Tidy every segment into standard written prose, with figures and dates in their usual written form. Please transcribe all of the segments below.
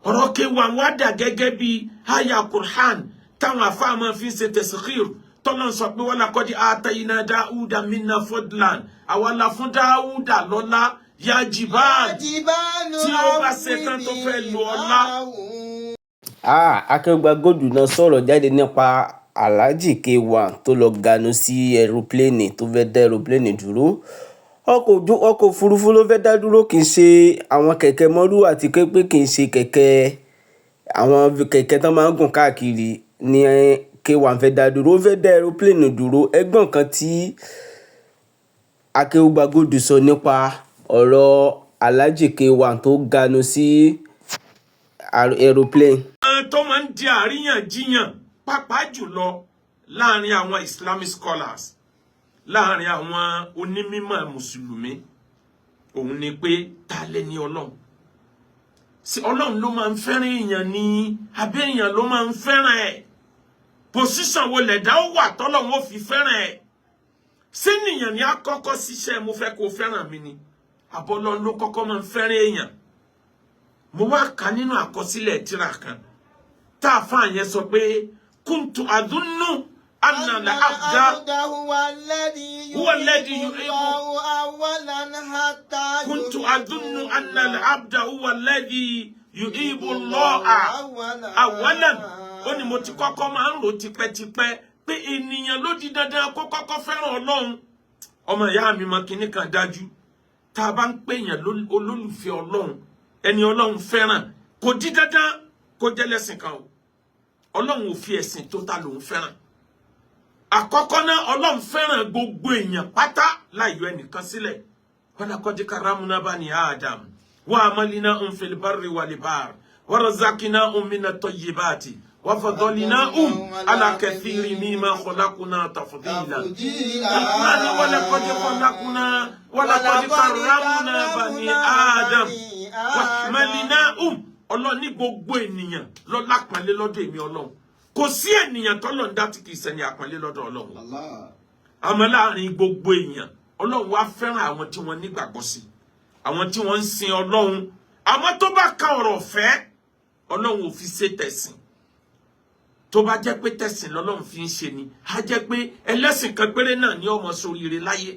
ọ̀rọ̀ kéwà wá dà gẹ́gẹ́ bí aya Qur'an táwọn àfáà máa fi ṣe tẹ̀síkìr tọ́lọ́n sọ pé wala qad atayna Dáúdà minna fadlan àwa la fún Dáúdà lọ́lá ya jibal tí ó bá ṣetán tó fẹ́ lo ọlá. Akeugba Gold náà sọ̀rọ̀ jáde nípa Alhaji K1 tó lọ ganu sí aeroplane tó fẹ́ dá aeroplane dúró. Ọkọ̀ òfurufú ló fẹ́ dá dúró, kì í ṣe àwọn kẹ̀kẹ́ mọ́rú àti pé kì í ṣe kẹ̀kẹ́ àwọn kẹ̀kẹ́ tó máa ń gùn káàkiri ní K1 fẹ́ dá dúró. Ó fẹ́ dá aeroplane dúró. Ẹgbọ́n kan tí Akeugba Gold sọ nípa ọ̀rọ̀ Alhaji K1 tó ganu sí aeroplane. Tó máa ń di àríyànjiyàn pàápàá jùlọ láàrin àwọn Islamic scholars, láàrin àwọn onímọ̀ mùsùlùmí, òun ni pé ta lẹni Ọlọ́run. Sí Ọlọ́run ló máa ń fẹ́ràn èèyàn ní abẹ́ èèyàn ló máa ń fẹ́ràn ẹ̀. Position wo lẹ̀dá ó wà tọ́lọ́run ó fi fẹ́ràn ẹ̀. Sí nìyàn ní àkọ́kọ́ ṣiṣẹ́ mo fẹ́ kó fẹ́ràn mi ni. Àbọ̀lọ́run ló kọ́kọ́ máa ń fẹ́ràn èèyàn. Mo wá kà nínú àkọsílẹ̀ tírà kan tá a fà yẹn sọ pé kuntu adunnu anna al-abda huwa alladhi yuhibbu kuntu adunnu anna al-abda huwa alladhi yuhibbu Allah awalan. Ó ní mo ti kọ́kọ́ máa ń rò tipẹ́tipẹ́ pé ènìyàn ló di dandan kó kọ́kọ́ fẹ́ràn Ọlọ́run. Ọmọ ìyá mi mọ̀ kíní kan dájú, tá a bá ń pèèyàn olólùfẹ́ Ọlọ́run, ẹni Ọlọ́run fẹ́ràn, kò di dandan kó jẹ́ lẹ́sìn kan o. Ọlọ́run ò fi ẹ̀sìn tó ta lòun fẹ́ràn. Àkọ́kọ́ náà Ọlọ́run fẹ́ràn gbogbo èèyàn pátá láì yọ ẹnìkan sílẹ̀. Walaqad karramna bani Adam wa hamalnahum fil barri wal bahri wa razaqnahum minat tayyibati wa fadalnahum ala kathirin mimma khalaqna tafdila. Walaqad karramna bani Adam wa hamalnahum. Ọlọ́run ní gbogbo ènìyàn ló lápọ́nlé lọ́dọ̀ èmi Ọlọ́run. Kò sí ènìyàn tọ́lọ́run dá tí kì í ṣẹni àpọ́nlé lọ́dọ̀ Ọlọ́run. Àmọ́ láàrin gbogbo èèyàn Ọlọ́run wá fẹ́ràn àwọn tí wọ́n nígbàgbọ́ sí, àwọn tí wọ́n ń sin Ọlọ́run. Àwọn tó bá ka ọ̀rọ̀ fẹ́ Ọlọ́run ò fi ṣe tẹ̀sìn. Tó bá jẹ́ pé tẹ̀sìn lọ́lọ́run fi ń ṣe ni, á jẹ́ pé ẹlẹ́sìn kan péré náà ní ó máa ṣoríire láyé,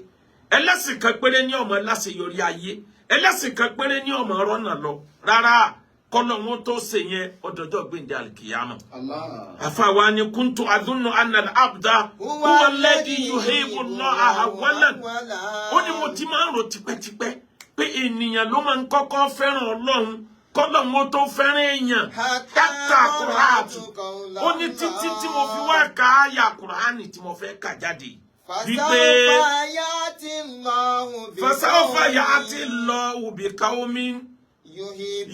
ẹlẹ́sìn kan péré ní ó máa láṣeyọrí ayé, ẹlẹ́sìn kan péré ní ó máa rọ́nà lọ. Rárá, kọlọ́run tó ṣe yẹn ọdọọdọ gbẹ̀ndẹ̀ alikiyama. Àfàwa ni kuntu adunnu anna al-abda huwa alladhi yuhibbu Allah awwalan. Ó ní mo ti máa ń rò tipẹ́tipẹ́ pé ènìyàn ló máa ń kọ́kọ́ fẹ́ràn Ọlọ́run kọlọ́run tó fẹ́ràn èèyàn. Kàtà Kùránì ó ní títí tí mo fi wá ka àyà Kùránì tí mo fẹ́ kà jáde. Wípé fasawfa ya'ti Allahu bi qawmin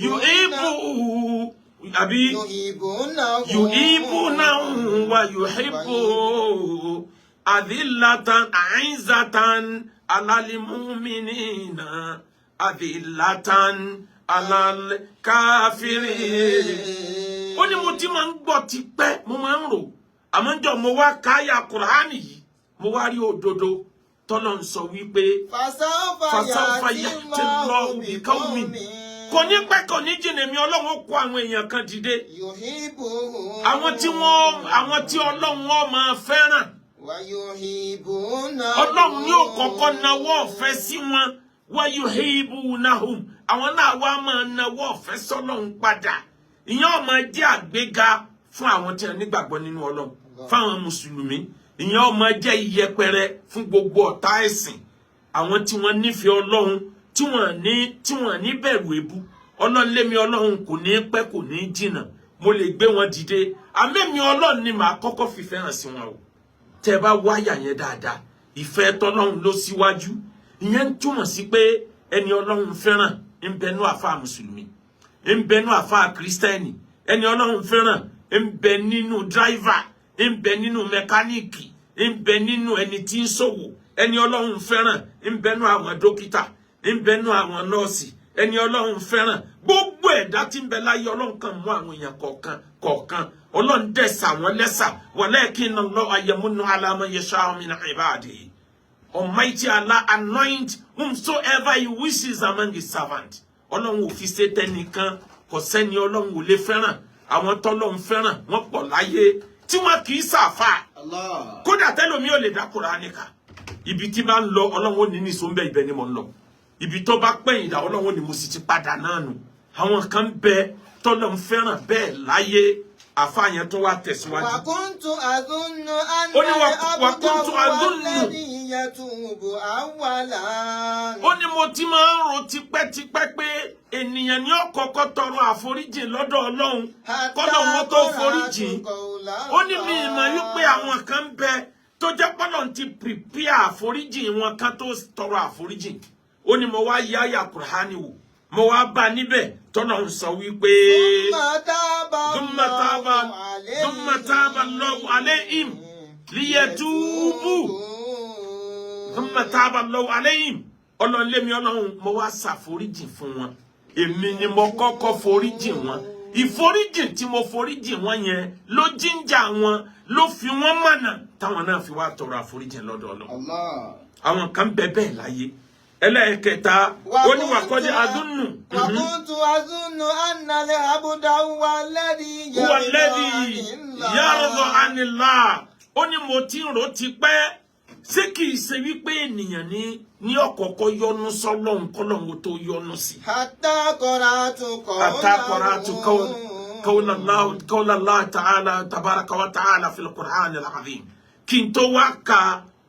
yuhibbu abi yuhibbuna wa yuhibbu adillatan a'izzatan alal mu'minina adillatan alal kafirin. Ó ní mo ti máa ń gbọ́ tipẹ́ mo máa ń rò, àmọ́ ńjọ́ mo wá káyà Kùránì yìí mo wá rí òdodo tọ́lọ́run sọ wípé fasawfa ya'ti Allahu bi qawmin. Kò ní pẹ́ kò ní jìnnà mi Ọlọ́run kó àwọn èèyàn kan dìde. Àwọn tí Ọlọ́run ó máa fẹ́ràn. Ọlọ́run yóò kọ́kọ́ nawọ́ ọ̀fẹ́ sí wọn. Wa yuhibbunahum. Àwọn náà wá máa nawọ́ ọ̀fẹ́ sọ́lọ́run padà. Ìyẹn ó máa jẹ́ àgbéga fún àwọn tí wọ́n nígbàgbọ́ nínú Ọlọ́run, fáwọn mùsùlùmí. Ìyẹn ó máa jẹ́ ìyẹpẹrẹ fún gbogbo ọ̀tá ẹ̀sìn. Àwọn tí wọ́n nífẹ̀ẹ́ Ọlọ́run, tí wọ́n ní bẹ̀rù èbú. Ọlọ́run lémi Ọlọ́run kò ní pẹ́ kò ní jìnnà, mo lè gbé wọn dìde. Àmẹ́mi Ọlọ́run ni màá kọ́kọ́ fi fẹ́ràn sí wọn o. Tẹ́ bá wáyà yẹn dáadáa, ìfẹ́ tọ́lọ́run ló síwájú. Ìyẹn ń túmọ̀ sí pé ẹni Ọlọ́run fẹ́ràn ń bẹnu àfáà mùsùlùmí, ń bẹnu àfáà kristẹni. Ẹni Ọlọ́run fẹ́ràn ń bẹ nínú dráìvà, ń bẹ nínú mẹkáníìkì, ń bẹ nínú ẹni tí ń ṣòwò. Ẹni Ọlọ́run fẹ́ràn ń bẹnu àwọn dókítà, ń bẹnu àwọn nọ́ọ̀sì. Ẹni Ọlọ́run fẹ́ràn gbogbo ẹ̀dá tí ń bẹ láyé Ọlọ́run kan mú àwọn èèyàn kọ̀ọ̀kan. Ọlọ́run dẹ̀sà wọn lẹ́sà. Walakinna Allaha yamunnu ala man yasha'u min ibadihi. Almighty Allah anoint whomsoever he wishes among his servants. Ọlọ́run ò fi ṣe tẹnìkan kò sẹ́ni Ọlọ́run ò lè fẹ́ràn àwọn tọ́lọ́run fẹ́ràn wọ́n pọ̀ láyé tí wọ́n kì í ṣàfà kódà tẹ́lómi ò lè dá Kùránì kà ibi tí bá ń lọ Ọlọ́run ò ní ní sọ́nbẹ́ ibẹ̀ ni mo ń lọ ibi tó bá pẹ̀yìn dà Ọlọ́run ò ní mo sì ti padà náà nù àwọn kan bẹ tọ́lọ́run fẹ́ràn bẹ́ẹ̀ láyé àfààyàn tó wá tẹ̀síwájú. wàkúntù àdúnnù àná àbúdá wàlẹ́dí yẹtùbù àwàlà. ó ní mo ti máa ń ro tipẹ́tipẹ́ pé ènìyàn ní ọ̀kọ̀ọ̀kọ̀ tọrọ àforíjì lọ́dọ̀ Ọlọ́run kọ́lọ́run tó foríjì. ó ní mi ìmọ̀ wípé àwọn kan ń bẹ tó jẹ́ pọ́lọ́run ti prepare àforíjì wọn kan tó tọrọ àforíjì. ó ní mo wá yá àyá Kùránì wò mo wá bá níbẹ̀ tọ́lọ̀ ń sọ wípé thumma taba Allahu alayhim liyatubu thumma taba Allahu alayhim Ọlọ́run lémi Ọlọ́run mo wá ṣàforíjì fún wọn èmi ni mo kọ́kọ́ foríjì wọn ìforíjì tí mo foríjì wọn yẹn ló jíńjà wọn ló fi wọn mọ̀nà táwọn náà fi wá tọrọ àforíjì lọ́dọ̀ Ọlọ́run àwọn kan bẹ bẹ́ẹ̀ láyé ẹlẹ́ẹ̀kẹta ó ní wàkọ́dé adúnnù. wàkúntù adúnnù ànàlẹ́ àbúdá wàlẹ́dí yàrá ànilá ó ní mo ti rò ti pẹ́ ṣé kìí ṣe wípé ènìyàn ní ọ̀kọ̀ọ̀kọ̀ yọ́nú sọ́lọ́hun kọ́lọ́hun tó yọ́nú sí. àtàkọ̀ràtù qawla Allah ta'ala tabaraka wa ta'ala fil Qur'an al-azim kí n tó wá ka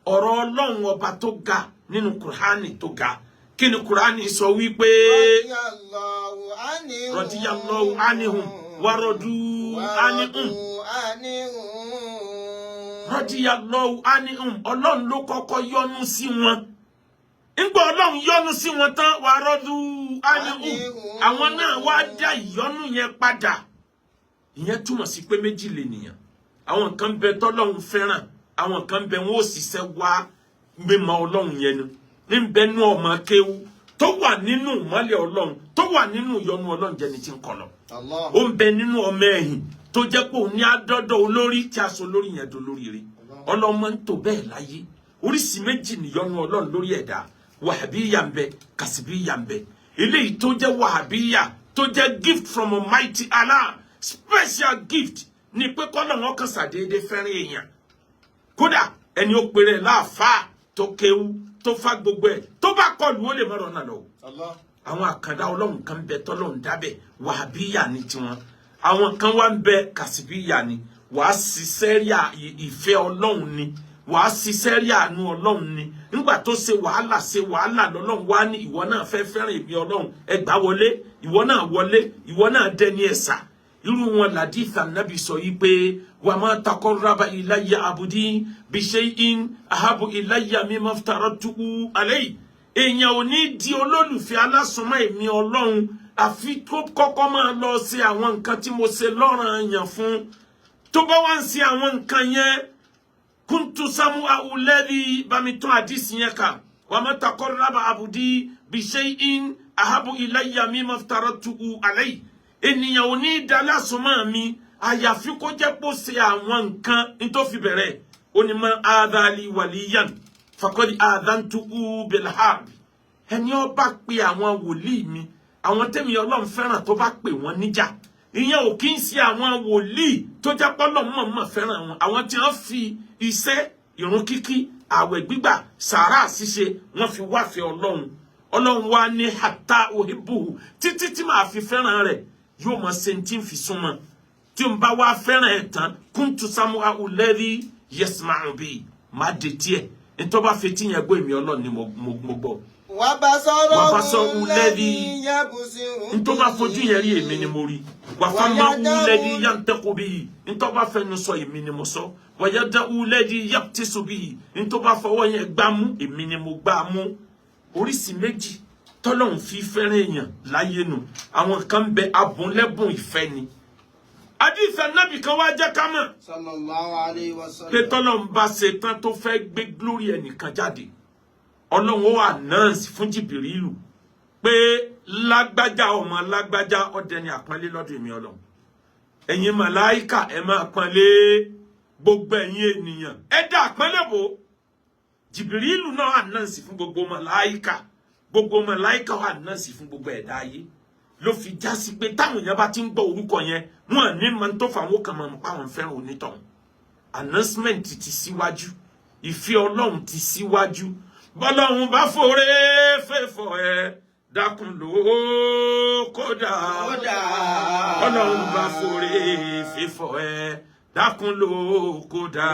ọ̀rọ̀ Ọlọ́run ọba tó ga nínú Kùránì tó ga kí ni Kùránì sọ wípé radiyallahu anhum wa radu anhum radiyallahu anhum Ọlọ́run ló kọ́kọ́ yọ́nú sí wọn nígbà Ọlọ́run yọ́nú sí wọn tán wa radu anhum àwọn náà wá dá ìyọ́nú yẹn padà ìyẹn túmọ̀ sí pé méjì lènìyàn àwọn kan bẹ tọ́lọ́run fẹ́ràn àwọn kan bẹ wọn ò ṣiṣẹ́ wá mímọ̀ Ọlọ́run yẹn ni nbẹnu ọmọ kéwú tó wà nínú ìmọ́lẹ̀ Ọlọ́run tó wà nínú ìyọ́nú Ọlọ́run jẹni tí ń kọlọ ó ń bẹ nínú ọmọ ẹ̀yìn tó jẹ́ pé òun ní adọdọ olórí tí a sọ lórí yẹn do lórí rẹ̀ ọlọmọ ń tò bẹ́ẹ̀ láyé oríṣìí méjì nìyọ́nú Ọlọ́run lórí ẹ̀dá wàhábíyà ń bẹ kàsíbíyà ń bẹ eléyìí tó jẹ́ wàhábíyà tó jẹ́ gift from Almighty Allah special gift ni pé kọ́lọ́run kan ṣàdédé fẹ́ràn èèyàn kódà ẹni ó pèrè láàfáà tó kéwú tó fa gbogbo ẹ̀ tó bá kọlù ó lè mọ̀rọ̀ náà lọ. àwọn àkàndá Ọlọ́run kan bẹ tọ́lọ́run dábẹ̀ wàhábíyà ni tiwọn àwọn kan wá ń bẹ kàsíbíyà ni wàá ṣiṣẹ́ rí ìfẹ́ Ọlọ́run ni wàá ṣiṣẹ́ rí àánú Ọlọ́run ni nígbà tó ṣe wàhálà lọ́lọ́run wá ní ìwọ náà fẹ́ràn èmi Ọlọ́run ẹgbà wọlé ìwọ náà dẹni ẹ̀sà irú wọn làdífà nàbì sọ yìí pé wà má taqarraba ilayya abudi bi shay'in ahabu ilayya mimma aftaratuhu alayhi èèyàn ò ní di olólùfẹ́ alásùnmọ́ èmi Ọlọ́run àfi tó kọ́kọ́ máa lọ ṣe àwọn nǹkan tí mo ṣe lọ́ranyàn fún tó bá wá ń ṣe àwọn nǹkan yẹn kuntu sam'ahu alladhi bami tún àdìsí yẹn kà wà má taqarraba abudi bi shay'in ahabu ilayya mimma aftaratuhu alayhi ènìyàn ò ní dálá súnmọ́ mi àyàfi kó jẹ́ pò ṣe àwọn nǹkan tó fi bẹ̀rẹ̀ ó ní mọ́ adali waliyan fakọ́dí adantuhu bilharb ẹni ó bá pe àwọn wòlíì mi àwọn tẹ́mi Ọlọ́run fẹ́ràn tó bá pè wọ́n níjà ìyẹn ò kí ń ṣe àwọn wòlíì tó jẹ́ pọ́lọ́ mọ̀ọ́mọ̀ fẹ́ràn wọn àwọn tí wọ́n fi iṣẹ́ ìrun kíkí àwẹ̀ gbígbà sàárà ṣíṣe wọ́n fi wáfẹ́ Ọlọ́run wá ní hatta uhibbuhu títí tí màá fi fẹ́ràn rẹ̀ yóò mọ sẹ́ńtì fi súnmọ́ tí n bá wá fẹ́ràn ẹ̀ tán kuntu sam'ahu alladhi yasma'u bihi má de tiẹ̀ ntọ́ bá fetí yẹn gbọ́ èmi Ọlọ́run ni mo gbọ́. wàbàsọ́rọ̀ lẹ́dí ntọ́ bá fojú yẹn rí èmi ni mo rí wàfàmàhu lẹ́dí yantaqu bihi ntọ́ bá fẹnu sọ èmi ni mo sọ wàyadahu lẹ́dí yabtisu bihi ntọ́ bá fọwọ́ yẹn gbá mú èmi ni mo gbá mú oríṣìí méjì tọ́lọ́run fi fẹ́ràn èèyàn láyé nu àwọn kan bẹ abùnlẹ́bùn ìfẹ́ ni àdìsá nábì kan wá jẹ́ ká mọ̀ sallallahu alayhi wa sallam pé tọ́lọ́run bá ṣe tán tó fẹ́ gbé glory ẹnìkan jáde Ọlọ́run ó announce fún Jìbìrìlù pé lágbájá ọmọ lágbájá ọdẹni àpọ́nlé lọ́dọ̀ èmi Ọlọ́run ẹ̀yin màláíkà ẹ máa pọ́nlé gbogbo ẹ̀yin ènìyàn ẹ dá àpọ́nlé bò Jìbìrìlù náà announce fún gbogbo màláíkà wà náà sì fún gbogbo ẹ̀dá ayé ló fi já sí pé táwọn èèyàn bá ti ń gbọ́ orúkọ yẹn wọn ní máa ń tó fáwọn kan máa ń pa àwọn fẹ́ràn onítọ̀hún announcement ti síwájú ìfẹ́ Ọlọ́run ti síwájú bọ́lọ́run bá fòrè fẹ́fọ́ ẹ dákun ló kódà Ọlọ́run bá fòrè fẹ́fọ́ ẹ dákun ló kódà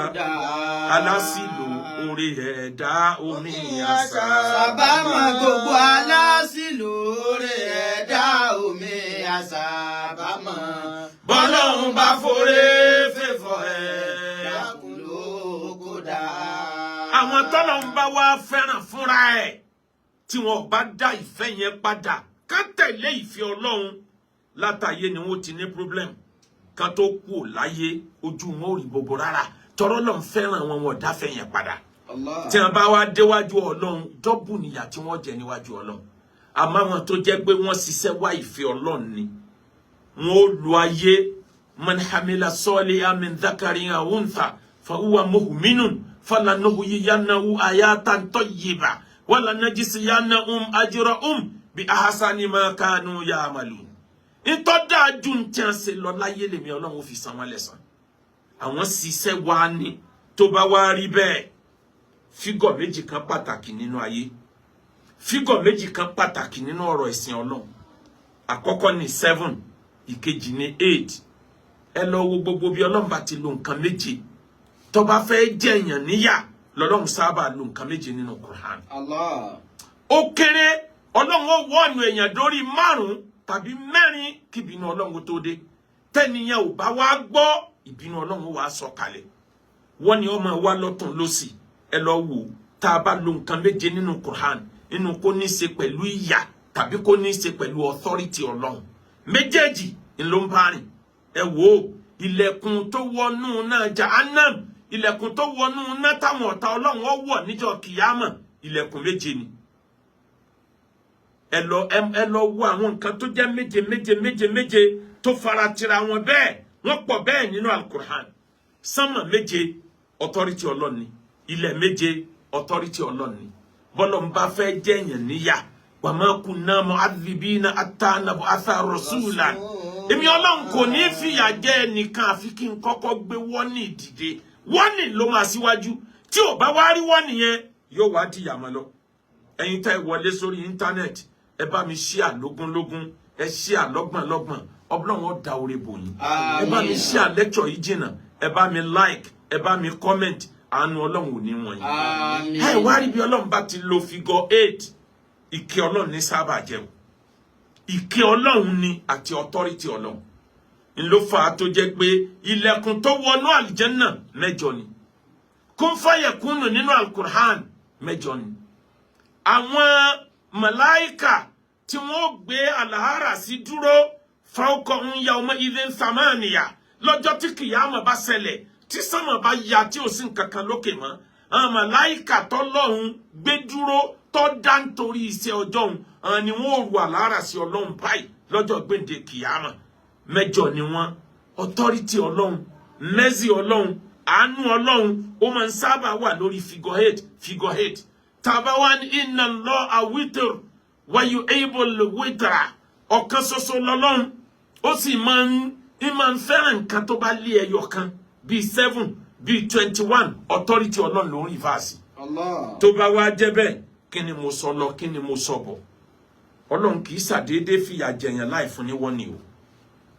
alásìlò orí ẹ̀dá omi àṣà. Sábàmọ̀ gbogbo alásìlò orí ẹ̀dá omi àṣà bámọ̀. Bọ́lọ́run bá fòrè fẹ́fọ́ ẹ dákun ló kódà. àwọn tọ́lọ́run bá wá fẹ́ràn fúnra ẹ̀ tí wọ́n bá dá ìfẹ́ yẹn padà ká tẹ̀lé ìfẹ́ Ọlọ́run látàyé ni wọ́n ti ní problem ká tó kú láyé ojú wọn ò rí gbogbo rárá tọrọ lọ́n fẹ́ràn wọn dáfẹ́ yẹn padà tí wọ́n bá wá déwájú Ọlọ́run dọ́bù níyà tí wọ́n jẹ níwájú Ọlọ́run àmọ́ àwọn tó jẹ́ pé wọ́n ṣiṣẹ́ wá ìfẹ́ Ọlọ́run ni wọ́n ó lu ayé man hamila solihan min dhakarin aw untha fa huwa mu'minun falanuhyiyannahu hayatan tayyiba walanajziyannahum ajrahum bi ahsani ma kanu ya'malun ìtọ́ dáa ju ń tẹ́ ṣe lọ láyé lèmi Ọlọ́run fi san wọ́n lẹ́san àwọn ṣiṣẹ́ wa ni tó bá wá rí bẹ́ẹ̀ fígọ̀ méjì kan pàtàkì nínú ayé fígọ̀ méjì kan pàtàkì nínú ọ̀rọ̀ ìsìn Ọlọ́run àkọ́kọ́ ni 7 ìkejì ni 8 ẹ lọ wo gbogbo bí Ọlọ́run bá ti lo nǹkan méje tó bá fẹ́ jẹ́ èèyàn níyà lọ́lọ́run sábà lo nǹkan méje nínú Quran Allah. ó kéré Ọlọ́run ó wọ́ọ̀nù èèyàn dórí 5 tàbí 4 kí ìbínú Ọlọ́run tó dé tẹ́niyàn ò bá wá gbọ́ ìbínú Ọlọ́run wá sọ̀kalẹ̀ wọ́n ní ọmọ wa lọ́tún lósì ẹ lọ wò tá a bá lo nǹkan méje nínú Quran nínú kó ní í ṣe pẹ̀lú ìyà tàbí kó ní í ṣe pẹ̀lú authority Ọlọ́run méjèèjì ló ń bá rìn ẹ wò ilẹ̀kùn tó wọnú náà Jahannam ilẹ̀kùn tó wọnú náà táwọn ọ̀tá Ọlọ́run ó wọ̀ níjọ́ kìyámà ilẹ̀kùn méje ni ẹ lọ wo àwọn nǹkan tó jẹ́ méje tó fara tira wọn bẹ́ẹ̀ wọ́n pọ̀ bẹ́ẹ̀ nínú Al-Qur'an sánmà méje authority Ọlọ́run ni ilẹ̀ méje authority Ọlọ́run ni bọ́lọ́run bá fẹ́ jẹ́ èèyàn níyà wa ma kunna mu'adhibina hatta nab'atha rasula èmi Ọlọ́run kò ní fìyà jẹ ẹnìkan àfi kí n kọ́kọ́ gbé wọ́nì dìde wọ́nì ló máa síwájú tí ò bá wá rí wọ́nì yẹn yóò wá di yàmọ́ lọ ẹ̀yin tá ẹ wọlé sórí íńtánẹ́ẹ̀tì ẹ bá mi share lógúnlógún ẹ share lọ́gbọ̀nlọ́gbọ̀n Ọlọ́run ó dá oore bò yín ẹ bá mi share lecture yìí jìnnà ẹ bá mi like ẹ bá mi comment àánú Ọlọ́run ò ní wọ̀nyí ẹ wá rí bí Ọlọ́run bá ti lo figure 8 ìkẹ́ Ọlọ́run ní sábà jẹun ìkẹ́ Ọlọ́run ni àti authority Ọlọ́run ńlọ fà á tó jẹ́ pé ilẹ̀kùn tó wọnú àlìjẹ́nnà 8 ni kún fàyẹ̀kúnnù nínú Al-Qur'an 8 ni àwọn màláíkà tí wọ́n gbé àlàárà sí dúró fawqahum yawma idhin thamaniya lọ́jọ́ tí kìyàmà bá ṣẹlẹ̀ tí sánmà bá ya tí ò sí nǹkan kan lókè mọ́ àwọn màláíkà tọ́lọ́run gbé dúró tó dá nítorí iṣẹ́ ọjọ́ òun àwọn ni wọ́n rù àlàárà sí Ọlọ́run báyìí lọ́jọ́ gbèǹde kìyàmà 8 ni wọ́n authority Ọlọ́run mercy Ọlọ́run àánú Ọlọ́run ó máa ń sábà wà lórí figure 8 tabawan inna Allaha witr wa yuhibbul witra ọ̀kan ṣoṣo lọ́lọ́run ó sì máa ń fẹ́ràn nǹkan tó bá lé ẹyọ kan bíi 7 bíi 21 authority Ọlọ́run ló ń rí fàásì tó bá wá jẹ́ bẹ́ẹ̀ kí ni mo sọ lọ kí ni mo sọ bọ̀ Ọlọ́run kì í ṣàdédé fìyà jẹyàn láì fún ní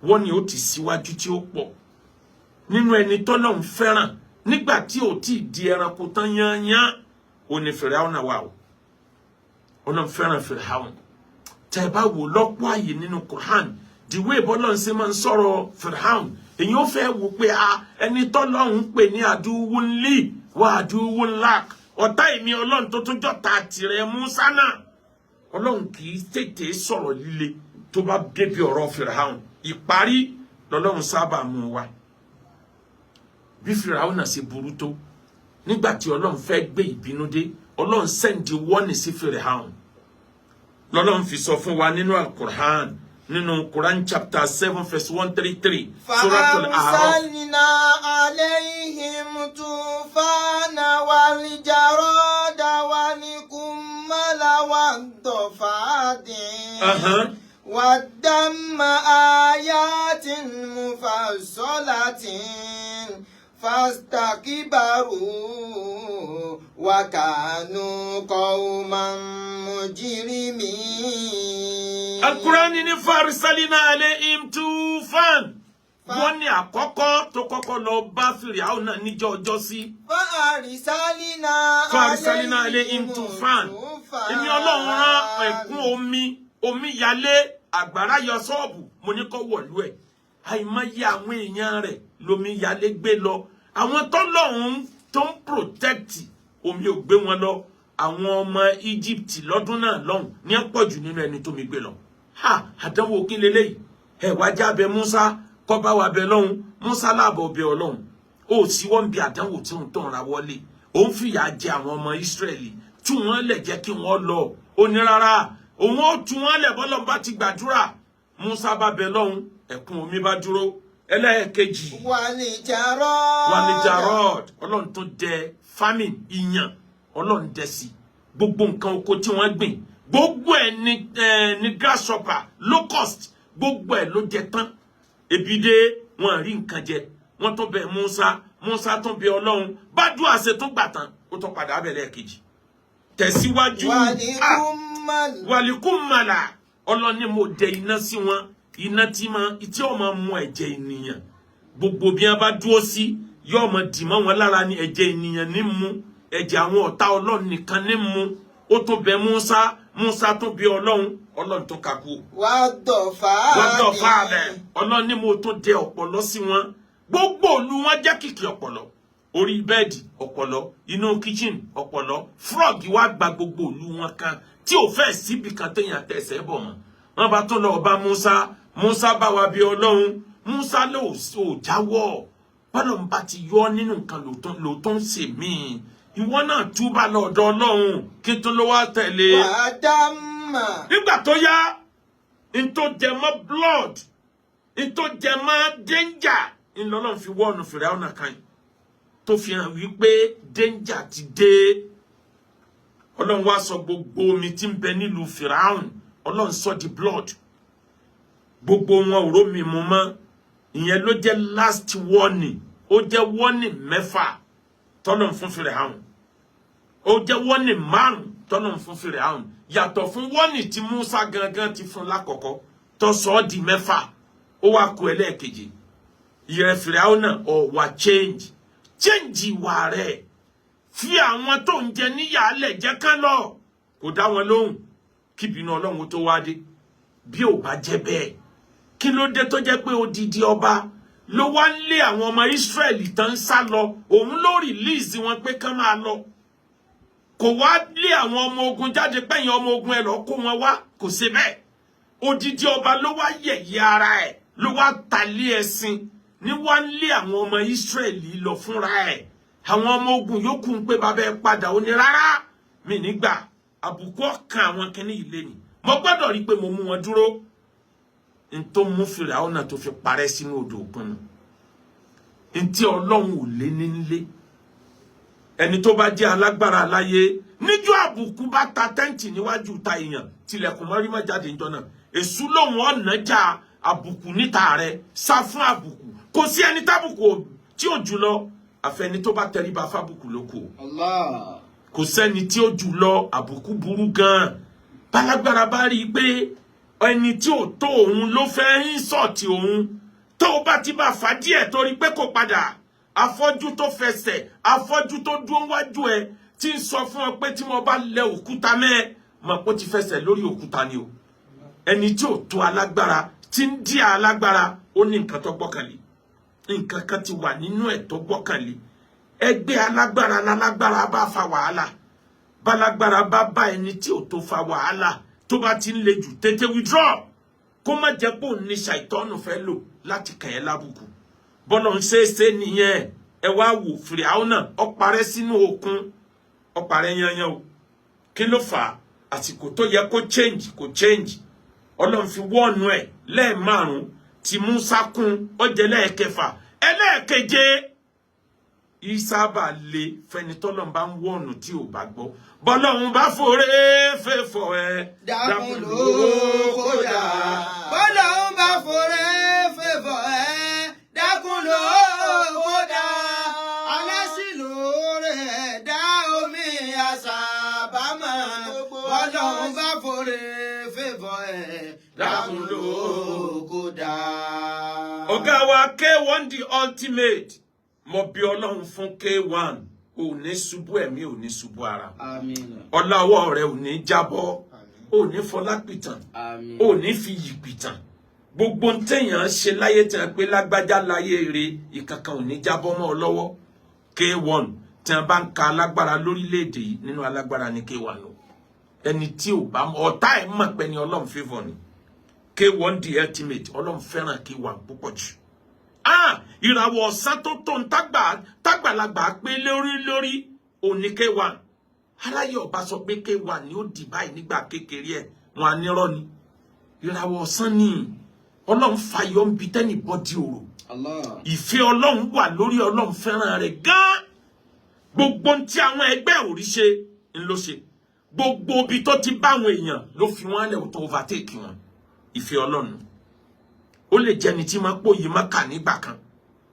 wọ́n ni ó ti síwájú tí ó pọ̀ nínú ẹni tọ́lọ́run fẹ́ràn nígbà tí ò tí ì di ẹranko tán yányán ó ní Fíráúnà wà o Ọlọ́run fẹ́ràn Fíráúnà tẹ́ bá wò lọ́pọ̀ àyè nínú Quran the way bọ́lọ́run ṣe máa ń sọ̀rọ̀ Fíráúnà èyí ó fẹ́ wò pé ẹni tọ́lọ́run pè ní àdúwún lì wà àdúwún lák ọ̀tá èmi Ọlọ́run tó tún jọ́ta tirẹ̀ Mùsá náà Ọlọ́run kì í tètè sọ̀rọ̀ líle tó bá débi ọ̀rọ̀ Fíráúnà ìparí lọ́lọ́run sábà mú wa bí Fíráúnà ṣe burú tó nígbà tí Ọlọ́run fẹ́ gbé ìbínú dé Ọlọ́run sẹ́ndì wọ́nì sí Fíráúnà lọ́lọ́run fi sọ fún wa nínú Al-Qur'an nínú Quran chapter 7 verse 133 Suratul A'raf فأرسلنا عليهم طوفان والجراد والقمل والضفادع ودم آيات مفصلات فاستكبروا وكانوا قوما مجرمين. القرآن فارسلنا عليهم طوفان. wọ́n ní àkọ́kọ́ tó kọ́kọ́ lọ bá Fíráúnà náà níjọ́ ọjọ́ sí. Farisalina alayhim tufan. Èmi Ọlọ́run rán ẹ̀kún omi yalé àgbàrá yọ ṣọ́ọ̀bù mo ní kó wọ̀lú ẹ̀. Àìmọye àwọn èèyàn rẹ̀ lomi yalé gbé lọ. Àwọn tọ́lọ́run tó ń protect omi ò gbé wọn lọ. Àwọn ọmọ Egypt lọ́dún náà lọ́hùn ní pọ̀jù nínú ẹni tó mi gbé lọ. Àdánwò kí leléyìí. Ẹ wá jábẹ Musa kọ́ bá wa bẹ lọ́hùn Musa láàbọ̀ bẹ Ọlọ́hun. Ó sì wọ́n bí àdánwò tí òun tó ń ra wọlé. Ó ń fìyà jẹ àwọn ọmọ Ísírẹ́lì. Tú wọn lẹ̀ jẹ́ kí wọ́n lọ. Ó ní rárá. Òun ó tú wọn lẹ̀ bọ́lọ́run bá ti gbàdúrà. Musa bá bẹ lọ́hùn ẹ̀kún omi bá dúró. Ẹlẹ́ẹ̀kejì. Wàlìjàrọ́d. Ọlọ́run tó dẹ famine ìyàn. Ọlọ́run dẹ sí. Gbogbo nǹkan oko tí wọ́n gbìn. Gbogbo ẹ̀ ní grasshopper, locust. Gbogbo ẹ̀ ló jẹ tán. Ebi dé wọn rí nǹkan jẹ. Wọ́n tó bẹ Musa tó bẹ Ọlọ́run. Bádùá ṣe tó gbà tán. Ó tó padà bẹ̀rẹ̀ kejì. Tẹ̀síwájú. Wàlíkùmàlà. Ọlọ́run ní mo dẹ iná sí wọn. Iná tí ó máa mú ẹ̀jẹ̀ ènìyàn. Gbogbo bí wọ́n bá dúró sí yóò máa dì mọ́ wọn lára ní ẹ̀jẹ̀ ènìyàn ní mú. Ẹ̀jẹ̀ àwọn ọ̀tá Ọlọ́run nìkan ní mú. Ó tó bẹ Musa tó bẹ Ọlọ́run tó kakú. Wàdọ̀fà rẹ̀. Ọlọ́run ní mo tó dẹ ọ̀pọ̀lọ́ sí wọn. Gbogbo ìlú wọn jẹ́ kìkì ọ̀pọ̀lọ́. Orí bẹ́ẹ̀dì ọ̀pọ̀lọ́, inú kitchen ọ̀pọ̀lọ́. Frog wá gba gbogbo ìlú wọn kan tí ò fẹ́ síbi kan téèyàn tẹ̀sẹ̀ bọ̀ mọ́. Wọ́n bá tó lọ bá Musa bá wa bí Ọlọ́run. Musa ló jáwọ́. Bọ́lọ́run bá ti yọ nínú nǹkan lóòótọ́ ń ṣe míì. Ìwọ náà túbà lọ́dọ̀ Ọlọ́run kí tó ló wá tẹ̀lé. Nígbà tó yá, n tó jẹ mọ́ blood, n tó jẹ mọ́ danger, n lọ́lọ́run fi wọ́ọ̀nù Fíráúnà kan tó fi hàn wípé danger ti dé. Ọlọ́run wá sọ gbogbo omi tí ń bẹ nílùú Fíráúnà, Ọlọ́run sọ di blood. Gbogbo wọn ò rómi mu mọ́. Ìyẹn ló jẹ́ last warning. Ó jẹ́ warning mẹ́fà tọ́lọ́run fún Fíráúnà. Ó jẹ́ warning 5 tọ́lọ́run fún Fíráúnà. Yàtọ̀ fún warning tí Musa gangan ti fún lákọ̀ọ́kọ́ tó sọ ọ́ di 6. Ó wá kù ẹlẹ́ẹ̀keje. Ìrẹ̀ Fíráúnà ó wá change ìwà rẹ̀. Fi àwọn tó ń jẹ níyàálẹ̀ jẹ́ kán lọ. Kò dá wọn lóhùn. Kí bínú Ọlọ́run tó wá dé. Bí ò bá jẹ́ bẹ́ẹ̀. Kí ló dé tó jẹ́ pé odidi ọba ló wá ń lé àwọn ọmọ Ísírẹ́lì tán sá lọ. Òun ló release wọn pé kán máa lọ. Kò wá lé àwọn ọmọ ogun jáde pẹ́yìn ọmọ ogun ẹ̀ lọ kó wọn wá. Kò ṣe bẹ́ẹ̀. Odidi ọba ló wá yẹ̀yẹ́ ara ẹ̀. Ló wá tàlé ẹṣin. Ní wá ń lé àwọn ọmọ Ísírẹ́lì lọ fúnra ẹ̀. Àwọn ọmọ ogun yòókù ń pé bàbá ẹ padà. Ó ní rárá mi nígbà. Àbùkù ọkàn àwọn kìíní ilé ni. Mo gbọ́dọ̀ rí pé mo mú wọn dúró. N tó mú Fíráúnà tó fi parẹ́ sínú odò òkun. N tí Ọlọ́run ò lé nílé. Ẹni tó bá jẹ́ alágbára láyé níjọ́ àbùkù bá ta tẹ́ǹtì níwájú ta èèyàn tilẹ̀kùn mọ́rí má jáde níjọ́ náà. Èṣù lòun ọ̀nàjà àbùkù níta rẹ̀ sá fún àbùkù. Kò sí ẹni tábùkù tí ò jùlọ àfẹni tó bá tẹríba fábùkù ló kù. Allah. Kò sẹ́ni tí ó jùlọ àbùkù burú gan. Bálágbára bá rí i pé ẹni tí ò tó òun ló fẹ́ insult òun. Tó bá ti bá fà díẹ̀ torí pé kò padà. Afọ́jú tó fẹsẹ̀, afọ́jú tó dúró wájú ẹ tí ń sọ fún ọ pé tí mo bá lẹ òkúta mẹ́ mọ̀ pé ó ti fẹsẹ̀ lórí òkúta ni o. Ẹni tí ò tó alágbára tí ń dí alágbára ó ní nǹkan tó gbọ́kànlé. Nǹkan kan ti wà nínú ẹ̀ tó gbọ́kànlé. Ẹgbẹ́ alágbára lálágbára bá fa wàhálà. Bálágbára bá ẹni tí ò tó fa wàhálà tó bá ti ń le jù tètè withdraw. Kó má jẹ́ pé òun ní ṣàìtọ́nù fẹ́ lò láti kàn ẹ́ lábùkù. Bọ́lọ̀ ń ṣe nìyẹn. Ẹ wá wò Fíráúnà ó parẹ́ sínú òkun. Ó parẹ́ yanyan o. Kí ló fà á? Àsìkò tó yẹ kó change kò change. Ọlọ́run fi wọ́ọ̀nù ẹ̀ lẹ́ẹ̀márùn-ún tí Musa kún ó jẹ́ lẹ́ẹ̀kẹfà. Ẹlẹ́ẹ̀keje ìsábà lè fẹni tọ́lọ́run bá ń wọ̀nù tí ò bá gbọ́ bọ́lọ́run bá fòrè fẹ́fọ́ ẹ dákun ló kódà bọ́lọ́run bá fòrè fẹ́fọ́ ẹ dákun ló kódà alásìlóore ẹ̀dá omi àṣàbámọ̀ bọ́lọ́run bá fòrè fẹ́fọ́ ẹ dákun ló kódà. ọ̀gá wa K1 the ultimate mo bí Ọlọ́run fún K1 ò ní ṣubú ẹ̀mí ò ní ṣubú ara ọlá ọwọ́ rẹ ò ní jábọ́ ò ní fọlápìtàn ò ní fi yìpìtàn gbogbo ń tẹ̀yàn ṣe láyé tí wọ́n pé lágbájá láyé rẹ ìkankan ò ní jábọ́ mọ́ ọ lọ́wọ́ K1 tí wọ́n bá ń ka alágbára lórílẹ̀‐èdè yìí nínú alágbára ní K1 lọ ẹni tí ò bá ọ̀tá ẹ̀ mọ̀ pé ni Ọlọ́run favour ni K1 the ultimate Ọlọ́run fẹ́ràn K1 púpọ̀ jù ìràwọ̀ ọ̀sán tó tó ń tágbàlagbà pé lórí òní K1 aláyé ọba sọ pé K1 ni ó dì báyìí nígbà kékeré ẹ̀ wọn anírọ́ ni ìràwọ̀ ọ̀sán ni Ọlọ́run fàyọ ń bi tẹ́nì bọ́dí òrò ìfẹ́ Ọlọ́run wà lórí Ọlọ́run fẹ́ràn rẹ̀ gan gbogbo tí àwọn ẹgbẹ́ òrí ṣe ń ló ṣe gbogbo ibi tó ti bá àwọn èèyàn ló fi wọ́n lẹ̀ tó overtake wọn ìfẹ́ Ọlọ́run ó lè jẹni tí máa pòyì má kà nígbà kan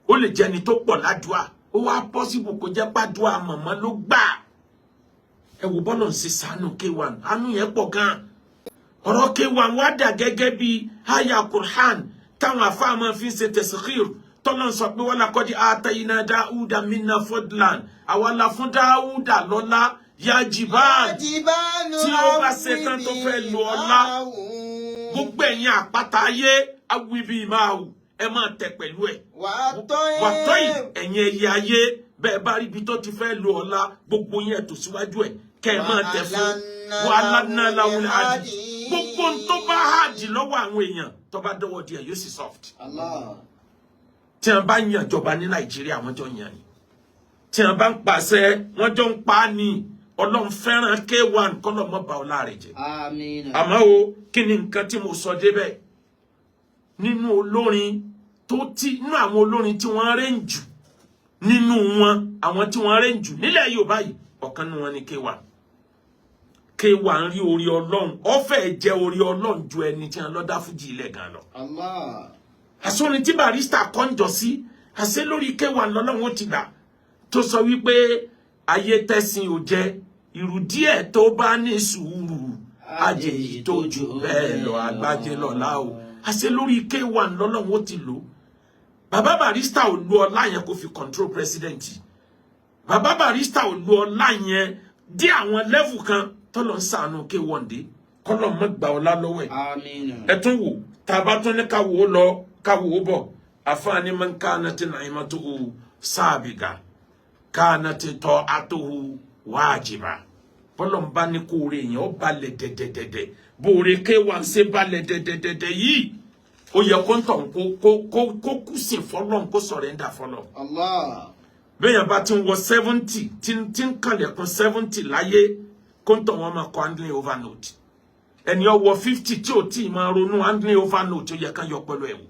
ó lè jẹni tó pọ̀ ládùá ó wá possible kó jẹ́ pàdùá mọ̀mọ́ ló gbà ẹ wò bọ́lọ̀ ń ṣe sànù K1 àánú yẹn pọ̀ gan ọ̀rọ̀ K1 wá dà gẹ́gẹ́ bí aya Qur'an táwọn àfáà máa fi ń ṣe tẹ̀síkìr tọ́lọ́ sọ pé wọ́n lakọ́dí àtàyìnà Dáúdà minna fadlan àwa la fún Dáúdà lọ́lá ya jìbáàn tí ó bá ṣetán tó fẹ́ lo ọlá gbogbo ẹ̀yin àpáta ayé awibi máa wù ẹ máa tẹ pẹ̀lú ẹ̀ wàtọ́ ẹ̀yin ẹ̀yẹ ayé bẹ́ẹ̀ bá rí ibi tó ti fẹ́ lo ọlá gbogbo yẹn tó síwájú ẹ̀ kẹ́ ẹ máa tẹ fún wàhálà náà láwọn àdì gbogbo tó bá hàdì lọ́wọ́ àwọn èèyàn tó bá dọ́wọ́ di ẹ̀ yóò sì soft. tí wọ́n bá yàn jọba ní Nàìjíríà wọ́n jọ yàn ni tí wọ́n bá ń pàṣẹ wọ́n jọ ń pa á ní Ọlọ́run fẹ́ràn K1 kọ́lọ́ mọ́ bá ọlá rẹ̀ jẹ́ àmọ́ o kí ni nǹkan tí mo sọ débẹ̀ nínú olórin tó ti nínú àwọn olórin tí wọ́n rẹ̀ ń jù nínú wọn àwọn tí wọ́n rẹ̀ ń jù nílẹ̀ Yorùbá yìí ọ̀kan nínú wọn ni K1 rí orí Ọlọ́run ó fẹ́ jẹ́ orí Ọlọ́run ju ẹni tí wọ́n lọ dá fújì ilẹ̀ gan lọ àsọrin tí Barrister kọ́njọ sí àṣẹ lórí K1 lọ́lọ́run ó ti gbà tó sọ wípé ayé tẹ́sìn ò jẹ́ irú díẹ̀ tó bá ní sùúrù àjèjì tó jù bẹ́ẹ̀ lọ àgbájé lọ́la o àṣẹ lórí K1 lọ́lọ́run ó ti lò bàbá Barrister ò lo ọlá yẹn kó fi control president bàbá Barrister ò lo ọlá yẹn dé àwọn level kan tọ́lọ́ ń ṣàánú K1 dé kọ́lọ́ mọ́ gbà ọlá lọ́wọ́ ẹ̀ ẹ tún wò tàbá tún ní káwò ó lọ káwò ó bọ̀ àfáàní man kanati naimatuhu sábìgà kanati ta'atuhu wájibà bọ́lọ̀ ń bá ní kó rè yẹn ó balẹ̀ dẹ̀dẹ̀dẹ̀dẹ̀ bóore K1 ṣe balẹ̀ dẹ̀dẹ̀dẹ̀dẹ̀ yìí ó yẹ kó ń tọ̀ kó kú sí fọlọ́n kó sọ̀rẹ́ndà fọlọ́. bẹ́ẹ̀yàn bá ti ń wọ 70 tí ń kàlẹ̀kùn 70 láyé kó ń tọ̀ wọ́n máa kọ handling overload ẹni ọwọ́ 50 tí ò tí ì máa ronú handling overload tó yẹ ká yọ pẹ̀lú ẹ̀wò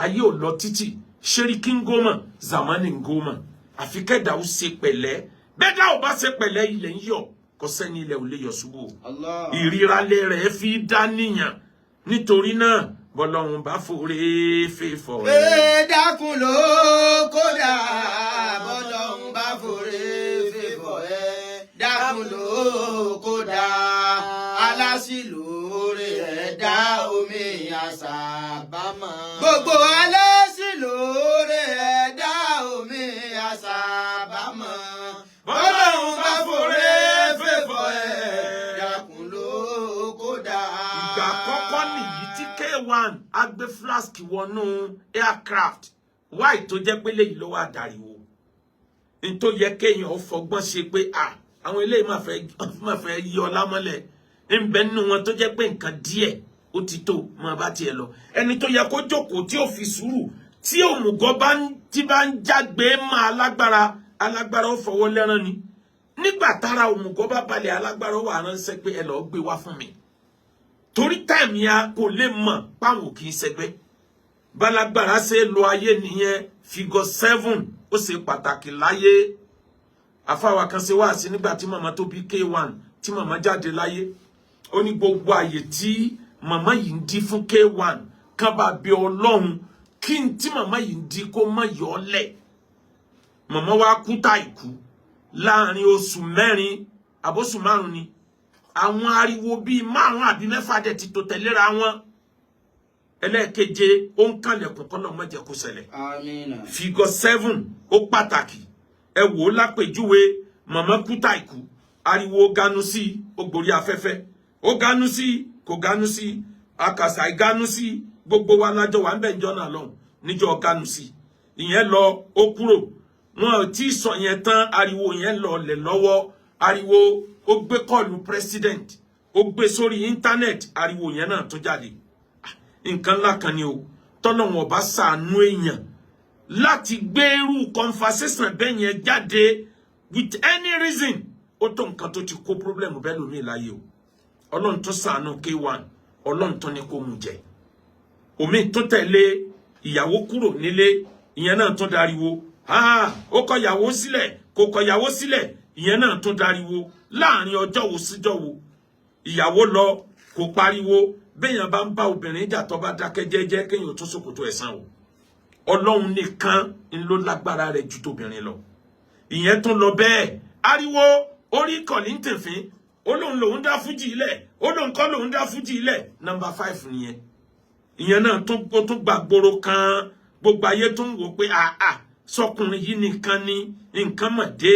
ayé ò lọ títì ṣeríkí ń gómà zamani ń gómà àfi kẹ́dà ó ṣe pẹ̀lẹ́ bẹ́ẹ̀dá ò bá ṣe pẹ̀lẹ́ ilẹ̀ ń yọ kò sẹ́ni ilẹ̀ ò lè yọ ṣubú ìríralẹ̀ rẹ̀ fi dá níyàn nítorí náà bọ́lọ́run bá fòrè fèfọ́ ẹ̀ dákun ló kódà bọ́lọ́run bá fòrè fèfọ́ ẹ̀ dákun ló kódà alásìlóore ẹ̀dá omi àṣàbámọ̀ gbogbo alásìlóore ẹ̀dá omi àṣàbámọ̀ bọ́lọ́run bá fòrè fèfọ́ ẹ̀ dákun ló kódà. ìgbà àkọ́kọ́ nìyí tí K1 á gbé flask wọnú aircraft wáì tó jẹ́ pé léyìí ló wà dàríwò ní tó yẹ kéèyàn fọgbọ́n ṣe pé àwọn eléyìí máa fẹ́ yí ọlá mọ́lẹ̀ ń bẹ nínú wọn tó jẹ́ pé nǹkan díẹ̀ ó ti tó máa bá tiẹ̀ lọ ẹni tó yẹ kó jókòó tí ò fi sùúrù tí òmùgọ̀ bá ń jágbe máa alágbára ó fọwọ́ lẹ́rán ni nígbà tára òmùgọ̀ bá balẹ̀ alágbára ó wà ránṣẹ́ pé ẹ lọ́ọ́ gbé wá fún mi torí táìmì ya kò lè mọ̀ páwọn kì í ṣẹgbẹ́ balagbára ṣe lo ayé nìyẹn figure 7 ó ṣe pàtàkì láyé àfáwà kan ṣe wá sí nígbà tí màmá tó bí K1 tí màmá jáde láyé ó ní gbogbo àyè tí màmá yìí ń dí fún K1 kan bá bí Ọlọ́run kí n tí màmá yìí ń dí kó má yọ lẹ̀ màmá wa kú tá ikú láàrin oṣù 4 àbóṣù 5 ni àwọn ariwo bíi 5 àbí 6 dẹ̀ ti tó tẹ̀léra wọn ẹlẹ́ẹ̀keje ó ń kànlẹ̀kùn kọ́nà má jẹ́ kó ṣẹlẹ̀ Àmín. figure 7 ó pàtàkì ẹ wò ó lápèjúwe màmá kú tá ikú ariwo ganu sí ó gborí afẹ́fẹ́ ó ganu sí kò ganu sí akàsà ìganu sí gbogbo wa lájọ wà ń bẹ̀ njọ́ náà lọ́hùn níjọ́ ganu sí ìyẹn lọ ó kúrò wọn ò tí sọ yẹn tán ariwo yẹn lọ lẹ̀ lọ́wọ́ ariwo ó gbé kọlù president ó gbé sórí internet ariwo yẹn náà tó jáde nǹkan ńlá kan ni o tọ́lọ́wọ̀n bá ṣàánú èèyàn láti gbèrú conversation bẹ́ẹ̀ yẹn jáde with any reason ó tó nǹkan tó ti kó problem bẹ́ẹ̀ lómi láyé o ọlọ́run tó ṣàánú K1 ọlọ́run tó ní kó mú jẹ omi tó tẹ̀lé ìyàwó kúrò nílé ìyẹn náà tó dariwo ó kọ ìyàwó sílẹ̀ kò kọ ìyàwó sílẹ̀ ìyẹn náà tó dariwo láàrin ọjọ́ wo síjọ́ wo ìyàwó lọ kò pariwo béèyàn bá ń bá obìnrin jà tó bá dákẹ́ jẹ́jẹ́ kéèyàn tó ṣòkòtò ẹ̀sán o ọlọ́run nìkan ń ló lágbára rẹ̀ ju tóbìnrin lọ ìyẹn tún lọ bẹ́ẹ̀ ariwo orí kọ̀lìntìfín ó lóun lòun dá fújì ilẹ̀ ó lóun kọ́ lòun dá fújì ilẹ̀ number 5 nìyẹn ìyẹn náà tún gbàgbóró kan gbogbo ayé tó ń wò pé sọkùnrin yìí nìkan ni nǹkan mọ̀ dé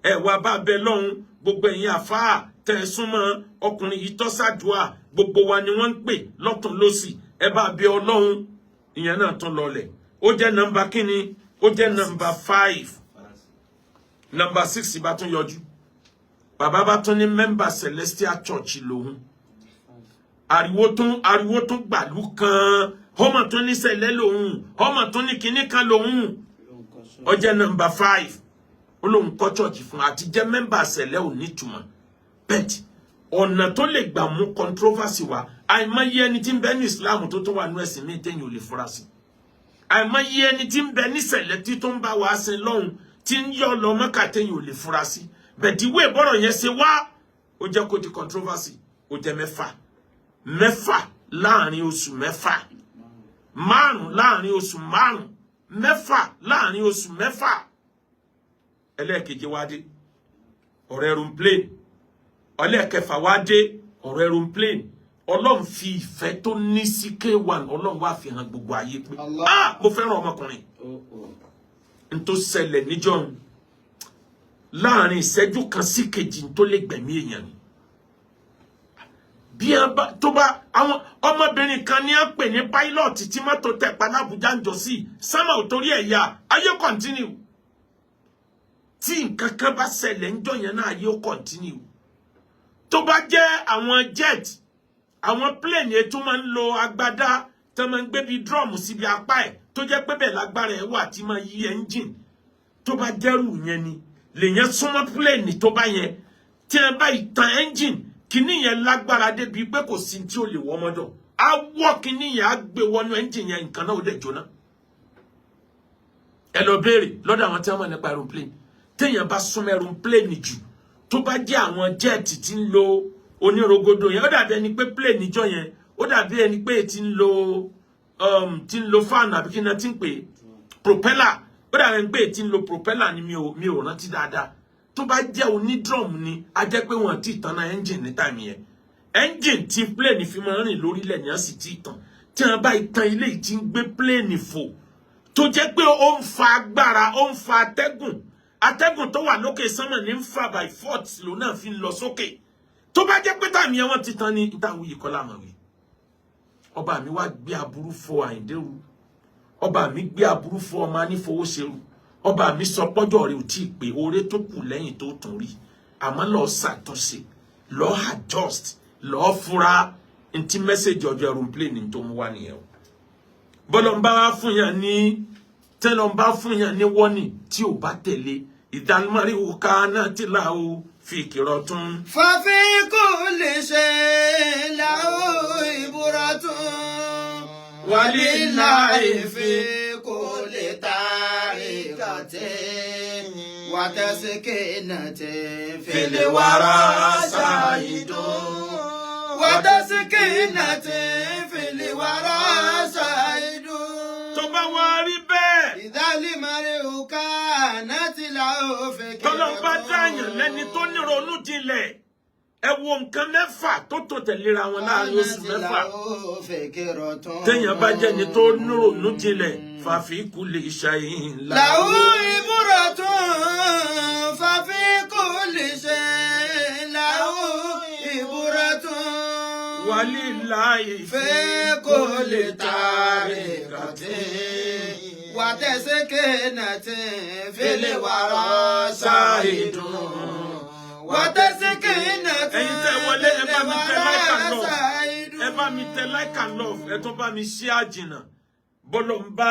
ẹ wá bá bẹ lọ́hùn gbogbo ẹ̀yin àfáà tẹ̀ súnmọ́ ọkùnrin yìí tó ṣàdúà gbogbo wa ni wọ́n ń pè lọ́tún lọ́sì ẹ bá bẹ Ọlọ́hun ìyẹn náà tún lọlẹ̀ ó jẹ́ nọ́mbà kíni ó jẹ́ nọ́mbà 5 nọ́mbà 6 bá tún yọjú bàbá bá tún ní mẹ́mbà Celestial Church lòun ariwo tún gbàlú kan ọmọ tó ní sẹlẹ lòun ọmọ tó ní kinní kan lòun ó jẹ́ nọ́mbà 5 ó lóun kọ́ church fún àti jẹ́ mẹ́mbà sẹlẹ ò ní túmọ̀ bẹ́ẹ̀ ọ̀nà tó lè gbà mú controversy wá àìmọye ẹni tí ń bẹ ní Islam tó wà ní ẹ̀sìn míì téèyàn ò lè fura sí àìmọye ẹni tí ń bẹ ní sẹlẹ tí tó ń bá wa sin lọ́hùn tí ń yọ lọ Mẹ́kà téèyàn ò lè fura sí bẹ̀ẹ̀dì ìwé ìbọ̀rọ̀ yẹn ṣe wá ó jẹ́ kó di controversy ó jẹ́ 6 láàrin oṣù 6 5 láàrin oṣù 5 6 láàrin oṣù 6 ẹlẹ́ẹ̀keje wá dé ọ̀rọ̀ aeroplane ẹlẹ́ẹ̀kẹfà wá dé ọ̀rọ̀ aeroplane ọlọ́run fi ìfẹ́ tó ní sí K1 ọlọ́run wá fi hàn gbogbo ayé pé mo fẹ́ràn ọmọkùnrin n tó ṣẹlẹ̀ níjọ́ láàrin ìṣẹ́jú kan sí kejì tó lè gbẹ̀mí èèyàn ni bí tó bá àwọn ọmọbìnrin kan ní à ń pè ní pilot tí mọ́tò tẹ̀pa l'Àbújá ń jọ sí sámà ò torí ẹ̀ yá ayé continue tí nǹkan kan bá ṣẹlẹ̀ ń jọ yẹn náà ayé ó continue tó bá jẹ́ àwọn jet àwọn plane tó máa ń lo agbádá tó máa ń gbé bí drum síbi apá ẹ̀ tó jẹ́ pé bẹ́ẹ̀ lágbára ẹ̀ wà tí máa yí engine tó bá jẹ́rù yẹn ni lèyàn súnmọ́ plane tó bá yẹn tí ẹ bá ìtàn engine kíní yẹn lágbára débi pé kò sí tí ó lè wọ́ mọ́dọ̀ á wọ́ kíní yẹn á gbé wọnú engine yẹn nǹkan náà ó dẹ̀ jóná ẹ lọ béèrè lọ́dọ̀ àwọn tí wọ́n mọ̀ nípa aeroplane téèyàn bá súnmọ́ aeroplane jù tó bá jẹ́ àwọn jet tí ń lo onírogodo yẹn ó dàbí ẹni pé plane níjọ́ yẹn ó dàbí ẹni pé tí ń lo fan àbí kí náà tí ń pè propeller ó dàbí ẹni pé tí ń lo propeller ni mi ò rántí dáadáa tó bá jẹ́ onídrum ni a jẹ́ pé wọ́n ti tàn náà engine ní time yẹn engine tí plane fi máa ń rìn lórílẹ̀ ní a sì ti tàn tí wọ́n bá ìtàn ilé tí ń gbé plane fò tó jẹ́ pé ó ń fa agbára ó ń fa atẹ́gùn tó wà lókè sánmà ní ń fa by force ló náà fi ń lọ sókè tó bá jẹ́ pé time yẹn wọ́n ti tàn ní ìtàwé yìí kọ́lá mọ̀ wí ọba mi wá gbé aburú fọ Àyìndérú ọba mi gbé aburú fọ ọmọ anífowóṣerú ọba mi sọ pọ́jọ́ rẹ̀ ò tí ì pé oore tó kù lẹ́yìn tó tún rí àmọ́ lọ́ọ́ ṣàtúnṣe lọ́ọ́ adjust lọ́ọ́ fura ntí mẹ́sẹ̀jì ọjọ́ aeroplane tó mú wá nìyẹn o bọ́lọ̀ ń bá wá fún yàn ní tẹ́lọ̀ ń bá fún yàn ní wọ́nì tí ò bá tẹ̀lé ìdánimọ̀rí òkà náà ti là ó fi kìrọ̀ tún. fàfi kò lè ṣe làwọn ìbúra tún wàlíláì fi kò lè ta. وتسكينة في الورى شاهد وتسكينة في الورى شاهد إذا المرء كانت له فكرة ẹ wo nǹkan mẹ́fà tó tó tẹ̀léra wọn láàrin oṣù mẹ́fà téèyàn bá jẹ́ ni tó nírònú jinlẹ̀ fàfi kulli shay'in lahu ibratun fàfi kulli shay'in lahu ibratun walillahi fi kulli tariqatin wa tasakinatin fil wara shahidun. ẹ̀yin tẹ́ wọlé ẹ bá mi tẹ like and love ẹ tó bá mi share jìnnà bọ́lọ̀ ń bá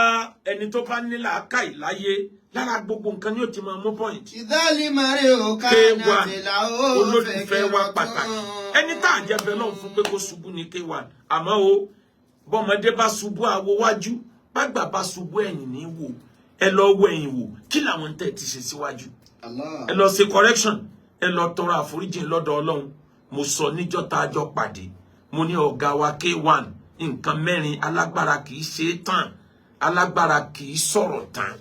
ẹni tó bá ní làákàyè láyé lára gbogbo nǹkan ni ó ti máa mú point. K1 olólùfẹ́ wa pàtàkì ẹni tá à jẹ́ bẹ́ẹ̀ lọ́n fún pé kó ṣubú ní K1 àmọ́ o bọ́mọdé bá ṣubú àwo wájú bàgbà bá ṣubú ẹ̀yìn ní wò ẹ lọ wo ẹ̀yìn wò kí làwọn tẹ̀ ti ṣe síwájú ẹ lọ ṣe correction ẹ lọ tọrọ àforíjì lọ́dọ̀ Ọlọ́run mo sọ níjọ́ tá a jọ pàdé mo ní ọ̀gá wa K1 nǹkan mẹ́rin alágbára kì í ṣe é tán alágbára kì í sọ̀rọ̀ tán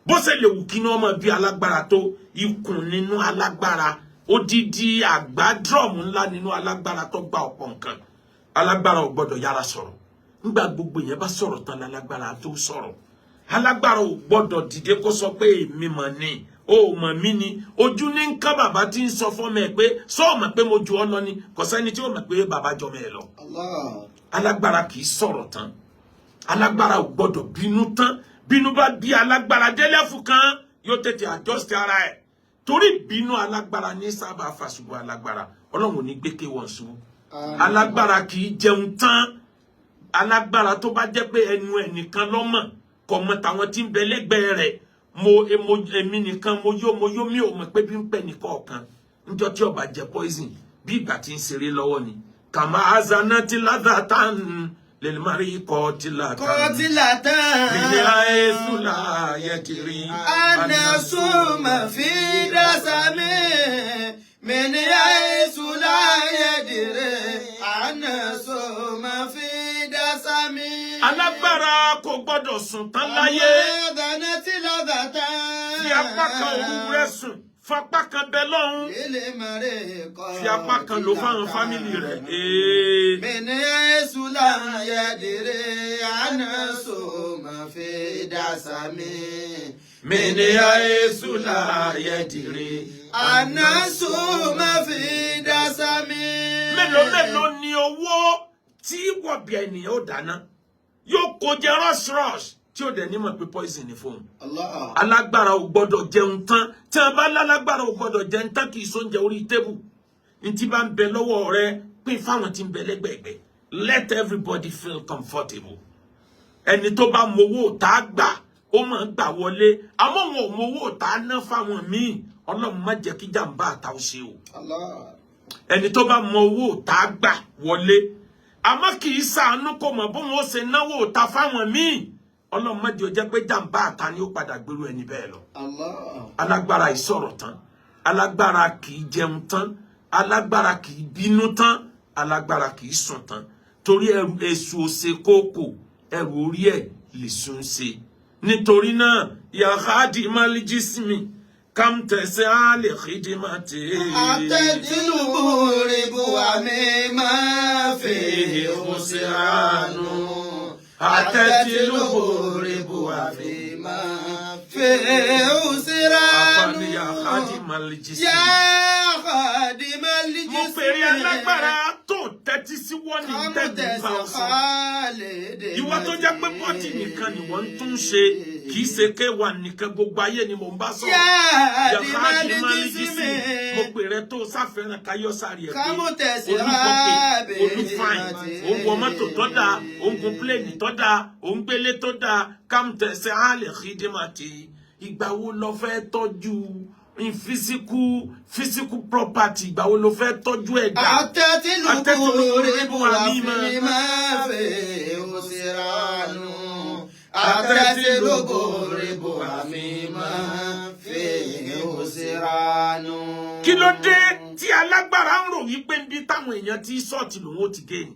bó ṣe lè wù kí ní ọmọ bí alágbára tó ikùn nínú alágbára odidi àgbá drum ńlá nínú alágbára tó gba ọ̀pọ̀ nǹkan alágbára ò gbọ́dọ̀ yára sọ̀rọ̀ nígbà gbogbo yẹn bá sọ̀rọ̀ tán lálágbára tó sọ̀rọ̀ alágbára ò gbọ́dọ̀ dìde kó sọ pé èmi mọ̀ ni o mọ̀ mí ni ojú ní nǹkan bàbá tí ń sọ fún mi pé sọ mọ̀ pé mo ju ọ lọ ni kò sẹ́ni tí ó mọ̀ pé bàbá jọ mí lọ alágbára kì í sọ̀rọ̀ tán alágbára ò gbọ́dọ̀ bínú tán bínú bá bí alágbára délẹ́fù kan yóò tètè adjust ara ẹ̀ torí bínú alágbára ní sábà fàṣùgbọ alágbára Ọlọ́run ò ní gbé K1 ṣubú alágbára kì í jẹun tán alágbára tó bá jẹ́ pé ẹnu ẹnìkan lọ́mọ kò mọ̀ tàwọn tí ń bẹ lẹ́gbẹ̀ẹ́ rẹ̀ èmi nìkan mo yó mi ò mọ̀ pé bí ń pẹ́ nìkan ọ̀kan níjọ́ tí ó bá jẹ poison bí ìgbà tí ń ṣeré lọ́wọ́ ni kàmá azanati ladatan lil mari qatilatan min haythu la yadri anasuma fi dasami min haythu la yadri anasuma fi dasami. Alágbára kò gbọ́dọ̀ sùn tán láyé fi apá kan òru rẹ̀ sùn fapá kan bẹ lọ́hún fi apá kan lò fáwọn fámìlì rẹ̀. Min haythu la yadri anasuma fi dasami. Min haythu la yadri anasuma fi dasami. Mélòó ni owó tí wọ̀bì ènìyàn ó dáná yóò kó jẹ rush tí ó dẹ̀ ní mọ̀ pé poison ni fún un. Alágbára ò gbọ́dọ̀ jẹun tán tí a bá lálágbára ò gbọ́dọ̀ jẹun tán kì í sóúnjẹ orí tébù ní tí bá ń bẹ lọ́wọ́ rẹ pín fáwọn tí ń bẹ lẹ́gbẹ̀ẹ́gbẹ́ let everybody feel comfortable. Ẹni tó bá mowó tá a gbà ó máa gbà wọlé àmọ́ wọn ò mowó tá a ná fáwọn míì Ọlọ́run má jẹ́ kí jàǹbá àtàwọn ṣe o. Ẹni tó bá mọ owó tá a gbà wọlé àmọ́ kì í ṣàánú kó mọ̀ bóun ó ṣe náwó ta fáwọn míì Ọlọ́run má jẹ́ ó jẹ́ pé jàǹbá àta ni ó padà gbèrú ẹni bẹ́ẹ̀ lọ. Alágbára ìsọ̀rọ̀ tán alágbára kì í jẹun tán alágbára kì í bínú tán alágbára kì í sùn tán torí ẹrù èṣù òṣè kókò ẹrù orí ẹ̀ lè sùn ṣe nítorí náà yàhádì málíjísímì kam tẹ̀sẹ̀ á lè xídì má tẹ̀. àtẹ̀tìlúbù rìbù àmì máa fi òṣèrànù. àtẹ̀tìlúbù rìbù àmì máa fi òṣèrànù. àfààní yàhádì málíjísímì. yàhádì málíjísímì. mo fèrè alágbára tó tẹ́tí sí wọ́n ní tẹ́tí bá ọ sọ. ìwọ tó jẹ́ pé pọ́tì nìkan ni wọ́n ń tún ṣe kì í ṣe K1 nìkan gbogbo ayé ni mò ń bá sọ̀rọ̀. yàhádì málíjísímì mo pè rẹ tó sáfẹ́ràn káyọ́sárì ẹ̀ pé olùkọ́kẹ́ olùfàìn òun wọ mọ́tò tó dáa òun gun pléènì tó dáa òun gbélé tó dáa kámtẹ̀sẹ̀ á lè xídìmàtì ìgbà wo lọ fẹ́ tọ́jú in physical property ìgbà wo ló fẹ́ tọ́jú ẹ̀dá. àtẹ̀tìlúbù rìbù àmì máa fi òṣèrànù. àtẹ̀tìlúbù rìbù وفيما فيه خسران. Kí ló dé tí alágbára ń rò wípé bí táwọn èèyàn ti sọ́ọ̀tì lòun ó ti géènì.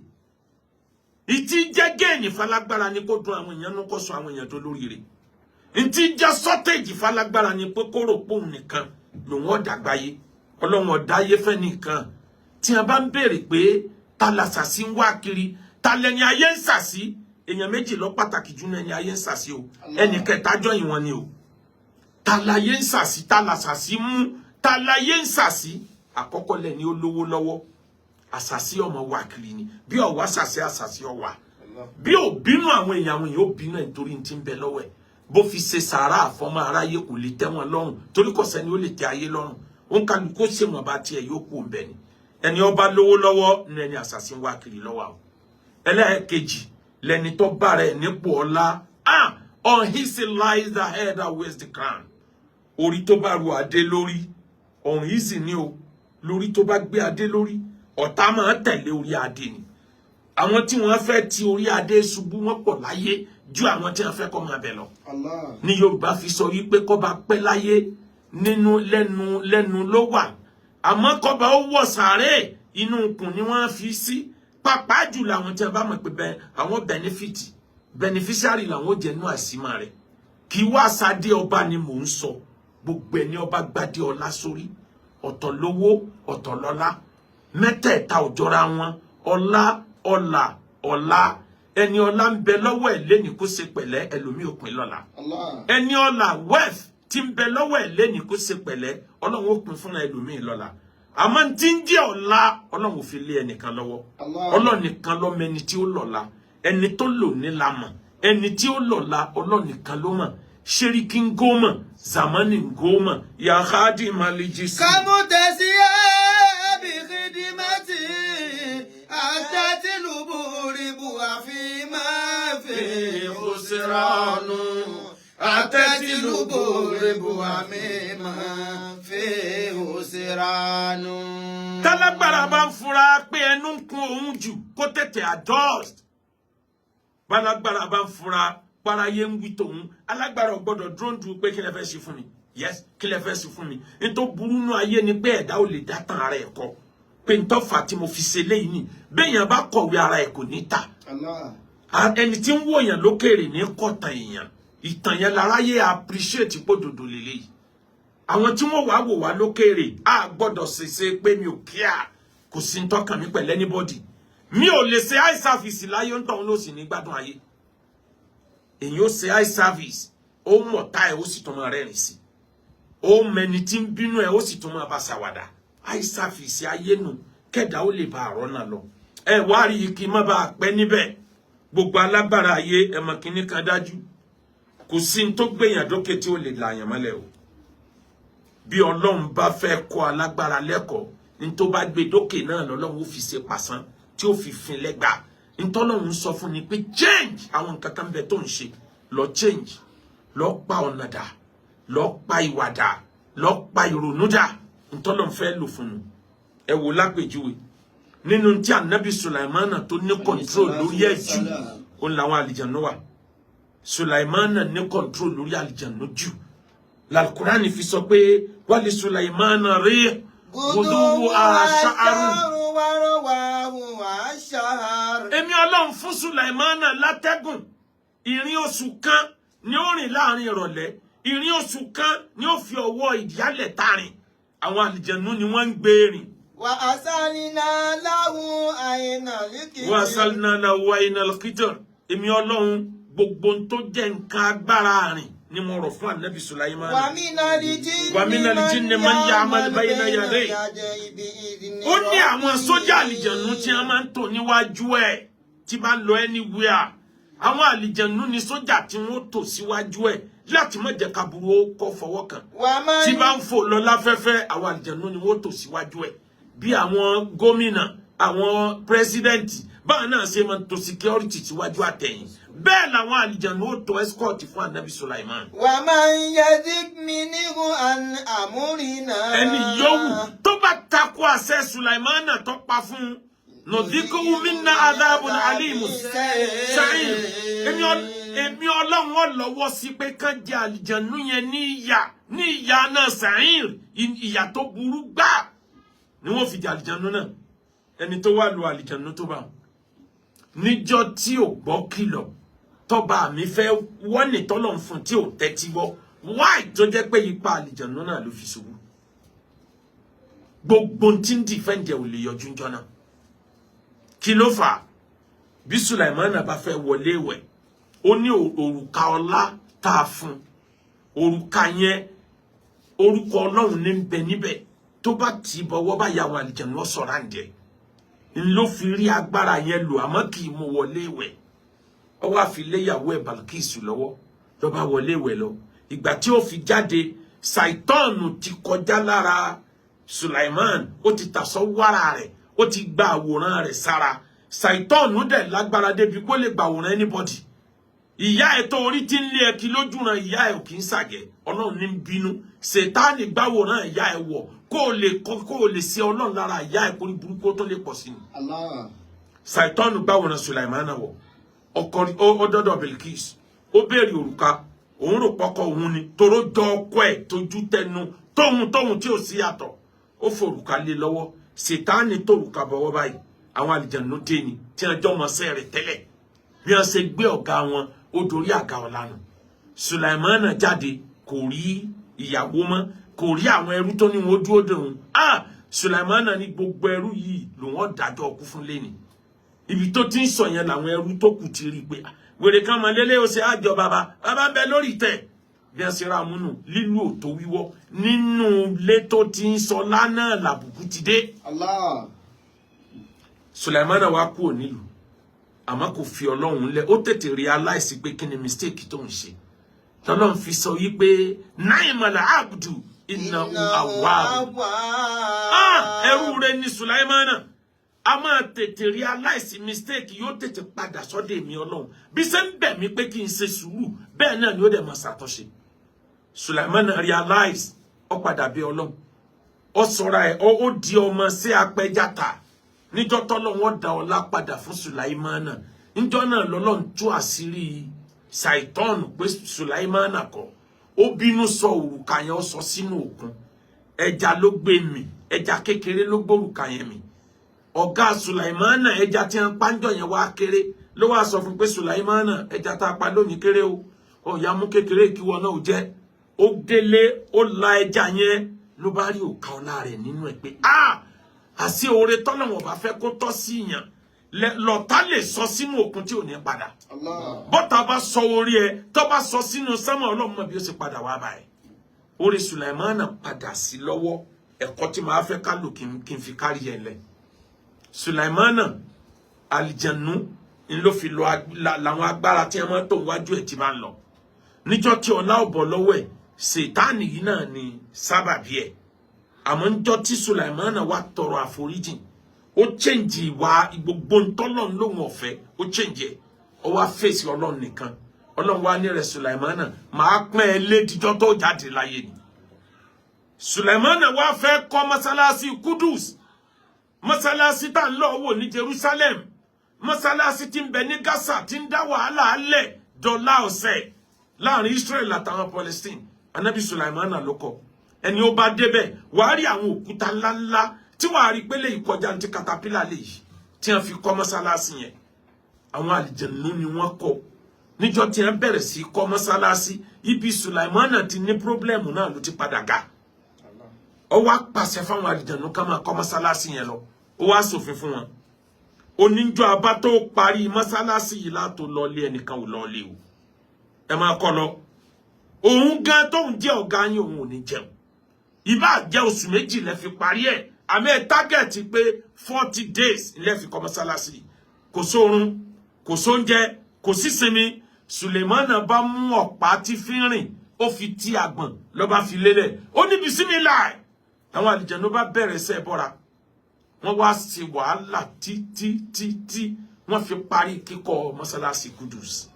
Ìtí jẹ́ géènì falágbára ni kó dùn àwọn èèyàn nú kó sọ àwọn èèyàn tó lóríire. Ìtí jẹ́ sọ́tẹ̀jì falágbára ni pé kó rò pòun nìkan lòun ó dàgbáyé. Ọlọ́run ọ̀dá ayé fẹ́ nìkan. Tí a bá ń béèrè pé ta la sàsí ń wá kiri, ta lẹni ayé ń sàsí, èèyàn méjì lọ pàtàkì jù ẹni ayé ń sàsí o. Ẹnì kẹta jọyìn wọn ni o. Ta la ayé ń sàsí, ta la sàsí mú, ta la ayé ń sàsí. Àkọ́kọ́ lẹni ó lówó lọ́wọ́. Àsàsí ọmọ wá kiri ni. Bí ó wá sàsí àsàsí ó wá. Bí ó bínú àwọn èèyàn ó bínú ẹ̀ nítorí tí ń bẹ lọ́wọ́ ẹ̀. Bó fi ṣe sàárà àfọmọ aráyé kò lè tẹ́ wọn lọ́rùn torí kò sẹ́ni ó lè tẹ́ ayé lọ́rùn. Òun kálukú ṣe wọn bá tiẹ̀ yóò kú ńbẹ ni. Ẹni ó bá lówó lọ́wọ́ ní ẹni àsàsí ń wá kiri lọ́wọ́ àwọn. Ẹlẹ́ẹ̀kejì lẹni tó bá rẹ̀ nípò ọlá. On his lies the head that wears the crown. Orí tó bá ru adé lórí. On his ni o. Lórí tó bá gbé adé lórí. Ọ̀tá máa tẹ̀lé orí adé ni. Àwọn tí wọ́n fẹ́ ti orí adé ṣubú wọ́n pọ̀ láyé ju àwọn tí wọ́n fẹ́ kó máa bẹ̀ lọ. Ní Yorùbá fi sọ wípé kó bá pẹ́ láyé nínú lẹ́nu ló wà. Àmọ́ kó bá ó wọ̀ sàárè inú ikùn ni wọ́n fi sí. Pàápàá jù làwọn tí wọ́n bá mọ̀ pé àwọn beneficiary làwọn jẹ́ nú àsímà rẹ̀. Kì wá sáde ọba ni mò ń sọ. Gbogbo ẹni ọba gbadé ọlá sórí. Ọ̀tọ̀ lówó, ọ̀tọ̀ lọ́lá. Mẹ́tẹ̀ẹ̀ta ò jọra wọn. Ọlá, ọlà, ọlá. Ẹni ọlá ń bẹ lọ́wọ́ ẹ̀ lẹ́ni kó ṣe pẹ̀lẹ́ ẹlòmíì ò pín lọ́la. Ẹni ọlà wealth tí ń bẹ lọ́wọ́ ẹ̀ lẹ́ni kó ṣe pẹ̀lẹ́ Ọlọ́run ó pín fún ẹlòmíì lọ́la. Àmọ́ tí ń jẹ́ ọlá Ọlọ́run ò fi lé ẹnìkan lọ́wọ́. Ọlọ́run nìkan ló mọ ẹni tí ó lọ́la. Ẹni tó lò ní la mọ̀. Ẹni tí ó lọ́la Ọlọ́run nìkan ló mọ̀. Ṣeríkí ń gómọ̀, Zamani ń gómọ̀, Yahadi Malijisi. Kamutesiya bi khidimati atatilubu afima fi khusranu. Atatilubu afima fi khusranu. Tálágbára bá ń fura pé ẹnu ń kún òun jù kó tètè adjust. Bálágbára bá ń fura paraye ń wí tòun alágbára gbọ́dọ̀ dúró dúró pé kí lẹ fẹ́ ṣe fún mi. Yes, kí lẹ fẹ́ ṣe fún mi. N tó burú nú ayé ni pé ẹ̀dá ò lè dá tán ara ẹ̀ kọ́. Pé n tó fà tí mo fi ṣe léyìí ni. Béèyàn bá kọ̀wé ara ẹ̀ kò ní ta. Ẹni tí ń wòyàn lókèrè ní kọ̀tàn èèyàn. Ìtàn yẹn láráyé appreciate pòdòdó lélẹ́yìí. Àwọn tí wọ́n wá wò wá lókèrè a gbọ́dọ̀ ṣèṣe pé mi ò kíá kò sí ń tọ́kàn mi pẹ̀lú anybody. Mi ò lè ṣe eye service láyé ń tọ́hún ló sì ní gbádùn ayé. Èyí ó ṣe eye service ó mọ̀ tá ẹ̀ ó sì tún máa rẹ́rìn sí. Ó mẹni tí ń bínú ẹ̀ ó sì tún máa bá ṣàwàdà. Eye service ayé nù kẹ́dà ó lè bá àrọ́ náà lọ. Ẹ wá rí kí má bàa pẹ́ níbẹ̀. Gbogbo alágbára ayé ẹ̀mọ̀ kìíní kan dájú. Kò sí ní tó gbèyàn dókè tí ó lè làyàn mọ́lẹ̀ o. Bí Ọlọ́run bá fẹ́ kọ́ alágbára lẹ́kọ̀ọ́ ní tó bá gbé dókè náà lọ́lọ́run ó fi ṣe pàṣán tí ó fi fin lẹ́gbàá. Ntọ́lọ́run sọ fún ni pé change àwọn nǹkan kan bẹ tó ń ṣe lọ change lọ pa ọ̀nà dà lọ pa ìwà dà lọ pa ìrònú dà ntọ́lọ́run fẹ́ lò fún un. Ẹ wò lápèjúwe nínú tí Ànábì Sulaimana tó ní control lórí ẹ̀jú òun làwọn àlìjànú wà. Sulaimana ní control lórí àlìjànú jù. L'Al-Qur'ani fi sọ pé wali Sulaimana rí guduwu aṣáárù. Èmi Ọlọ́run fún Sulaimana látẹ́gùn ìrìn oṣù kan ni ó rìn láàrin ìrọ̀lẹ́ ìrìn oṣù kan ni ó fi ọwọ́ ìdíyálẹ̀ tààrin àwọn àlìjẹ̀nú ni wọ́n ń gbé rìn. Wa asalina lahu ayna likidr. Wa asalina lahu ayna likidr. Èmi Ọlọ́run gbogbo tó jẹ́ nǹkan agbára rìn ni mo rọ̀ fún Ànábì Sulaimana. Wa minal jinni man ya'mal bayna yadayhi. Ó ní àwọn sójà àlìjẹ̀nú tí wọ́n máa ń tò níwájú ẹ̀ tí bá lọ anywhere. Àwọn àlìjẹ̀nú ni sójà tí wọ́n tò síwájú ẹ̀ láti má jẹ́ káburú ó kó fọwọ́ kàn. Tí bá ń fò lọ láfẹ́fẹ́ àwọn àlìjẹ̀nú ni wọ́n tò síwájú ẹ̀. Bí àwọn gómìnà, àwọn pírẹsidẹ́ǹtì báwọn náà ṣe máa ń tò security síwájú àtẹ̀yìn. Bẹ́ẹ̀ làwọn àlìjẹ̀nú ó tò escort fún Ànábì Sulaiman. Wa man yazik minhu an amrina. Ẹni yòówù tó bá takò àṣẹ Sulaimana tó pa fún nudhikuhu minna adhabun alimun sa'ir. èmi Ọlọ́run ó lọ́wọ́ sí pé kán jẹ àlìjànú yẹn ní ìyà náà sa'ir, ìyà tó burú gbà ni wọ́n fi jẹ àlìjànú náà. Ẹni tó wá lu àlìjànú tó bá níjọ́ tí ò gbọ́ kìlọ̀ tọ́ba mi fẹ́ wọ́n ní tọ́lọ̀ fún tí ò tẹ́tí gbọ́, why tó jẹ́ pé ipa àlìjànú náà ló fi ṣubú. Gbogbo tí ń dìfẹ́ǹdẹ̀ ò lè yọjú ń jọ́nà. Kí ló fà á? Bí Sulaimana bá fẹ́ wọlé ìwẹ̀, ó ní òrùka ọlá tá a fún. Òrùka yẹn orúkọ Ọlọ́run ní ń bẹ níbẹ̀, tó bá tì bọ̀wọ́ bá yà àwọn àlìjànú ọ̀sọ̀rọ̀ àǹjẹ́. Ń ló fi rí agbára yẹn lò, àmọ́ kì í mú wọlé ìwẹ̀. Ó wá fi léyàwó ẹ̀ Balkisu lọ́wọ́, ló bá wọlé ìwẹ̀ lọ. Ìgbà tí ó fi jáde, Ṣàítánù ti kọjá lára Sulaiman, ó ti tàsọ́ wára rẹ̀, ó ti gba àwòrán rẹ̀ sára. Ṣàítánù dẹ̀ lágbára débi kó lè gba àwòrán anybody. Ìyá ẹ̀ tó orí tí ń lé ẹ kí lójú ran ìyá ẹ̀ ò kì í ṣàgẹ̀, Ọlọ́run ní ń bínú. Sátánì gbàwòrán ìyá ẹ̀ wọ̀ kó o lè ṣe Ọlọ́run lára ìyá ẹ̀ kórí burúkú tó lè pọ̀ sí ni. Allah. Ṣàítánù gbàwòrán Sulaimana wọ̀, ó dọ́dọ̀ Bilkis, ó béèrè òrùka, òun rò pọ́kọ òun ni, toró jọ ọkọ ẹ̀ tójú tẹnu tóhun tí ò sí yàtọ̀. Ó forùka lé lọ́wọ́, Sátánì tòrùka bọ̀wọ́ báyìí. Àwọn àlìjànú dé ni tí wọ́n jọ mọ̀ sẹ́ rẹ̀ tẹ́lẹ̀. Bí wọ́n ṣe gbé ọ̀gá wọn, ó dorí àga ọ̀lànà. Sulaimana jáde, kò rí ìyàwó mọ́, kò rí àwọn ẹrú tó ní wọn dúró dòun. Sulaimana ní gbogbo ẹrú yìí lòun ó dájọ́ ọkú fún lẹ́ni. Ibi tó ti ń sọ yẹn làwọn ẹrú tó kù ti rí pé wèrè kan mọ̀ lélẹ́ ó ṣe àjọ bàbá ń bẹ lórí ìtẹ́. Bí wọ́n ṣe ra múnú lílù òtó wíwọ́ nínú ilé tó ti ń sọ lánàá làbùkù ti dé. Allah. Sulaimana wá kúrò nílùú, àmọ́ kò fi Ọlọ́run lẹ̀, ó tètè realize pé kí ni mistake tó ń ṣe. Ọlọ́run fi sọ yí pé Ni'mal abdu innahu awwab. Ẹrú rẹ̀ ni Sulaimana. A máa tètè realize mistake, yóò tètè padà sọ́dọ̀ èmi Ọlọ́run. Bí ṣe ń bẹ̀ mí pé kí n ṣe sùúrù, bẹ́ẹ̀ náà ni ó dẹ̀ máa ṣàtúnṣe. Sulaimana realize, ó padà bí Ọlọ́run. Ó sọra ẹ̀, ó di ọmọ sí apẹjata. Níjọ́ tọ́lọ́run dá ọlá padà fún Sulaimana. Níjọ́ náà lọ́lọ́run tú àṣírí Ṣàítánù pé Sulaimana kọ́. Ó bínú sọ òrùka yẹn, ó sọ sínú òkun. Ẹja ló gbé mì, ẹja kékeré ló gbórùka yẹn mì. Ọ̀gá Sulaimana ẹja tí wọ́n pàǹjọ yẹn wá kéré ló wá sọ fún pé Sulaimana ẹja tá a pa lónìí kéré o. Ọ̀yà mú kékeré kí wọn náà jẹ́. Ó délé, ó la ẹja yẹn, ló bá rí òkà ọlá rẹ̀ nínú ẹ̀ pé àṣé oore tọ́lọ́wọ̀n bá fẹ́ kó tọ́ sí yàn lọ́tà lè sọ sínú òkun tí ò ní padà. Bọ́tà bá sọ orí ẹ tó bá sọ sínú sánmọ̀ Ọlọ́run mọ̀ bí ó ṣe padà wá báyìí. Oore Sulaimana padà sí lọ́wọ́, ẹ̀kọ́ tí màá fẹ́ ká lò kí n fi kárí ẹ lẹ̀. Sulaimana àlìjànú ń ló fi lọ làwọn agbára tí wọ́n máa tó wájú ẹ̀ tí máa ń lọ. Níjọ́ tí ọlá ò bọ̀ lọ́wọ́ ẹ̀, Sátánì yìí náà ni sábàbí ẹ̀. Àmọ́ níjọ́ tí Sulaimana wá tọrọ àforíjìn, ó change ìwà gbogbo ntọ́lọ́run lóhun ọ̀fẹ́, ó change ẹ̀. Ó wá fèsì Ọlọ́run nìkan. Ọlọ́run wá ní rẹ̀ Sulaimana, màá pọ́n ẹ lé díjọ́ tó jáde láyé ni. Sulaimana wá fẹ́ kọ́ mọ́sálásí Kudus. Mọ́sálásí tá ń lọ wò ní Jerusalem. Mọ́sálásí tí ń bẹ ní Gaza tí ń dá wàhálà alẹ̀ dọ́là ọ̀sẹ̀ láàrin Israel àtàwọn Palestine. Ànábì Sulaimana ló kọ́. Ẹni ó bá débẹ̀, wàá rí àwọn òkúta ńláńlá tí wàá rí pélé ìkọjá ní katapila lè yìí tí wọ́n fi kọ́ mọ́sálásí yẹn. Àwọn àlìjànú ni wọ́n kọ́. Níjọ́ tí wọ́n bẹ̀rẹ̀ sí kọ́ mọ́sálásí, ibi Sulaimana ti ní pírọ́blẹ́mù náà ló ti padà ga. Ó wá pàṣẹ fáwọn àlìjànú ká máa kọ́ mọ́sálásí yẹn lọ. Ó wá ṣòfin fún wọn. Oníjọ́ abá tó parí mọ́sálásí yìí látò lọlé ẹnìkan ò lọlé o. Ẹ máa kọ́ lọ. Òun gan tóun jẹ́ ọ̀gá yín òun ò ní jẹun. Ìbá jẹ́ oṣù méjì lẹ fi parí ẹ̀. Àmẹ́ tágẹ̀tì pé 40 days lẹ fi kọ́ mọ́sálásí. Kò sórun, kò sóúnjẹ, kò sí sinmi. Sulaimana bá mú ọ̀pá tí fi ń rìn, ó fi ti àgbọ̀n ló bá fi lélẹ̀. Ó ní bismillah. Àwọn àlìjànú bá bẹ̀rẹ̀ sẹ́ bọ́ra. Wọ́n wá sí wàhálà tí wọ́n fi parí kíkọ́ mọ́sálásí Kudus.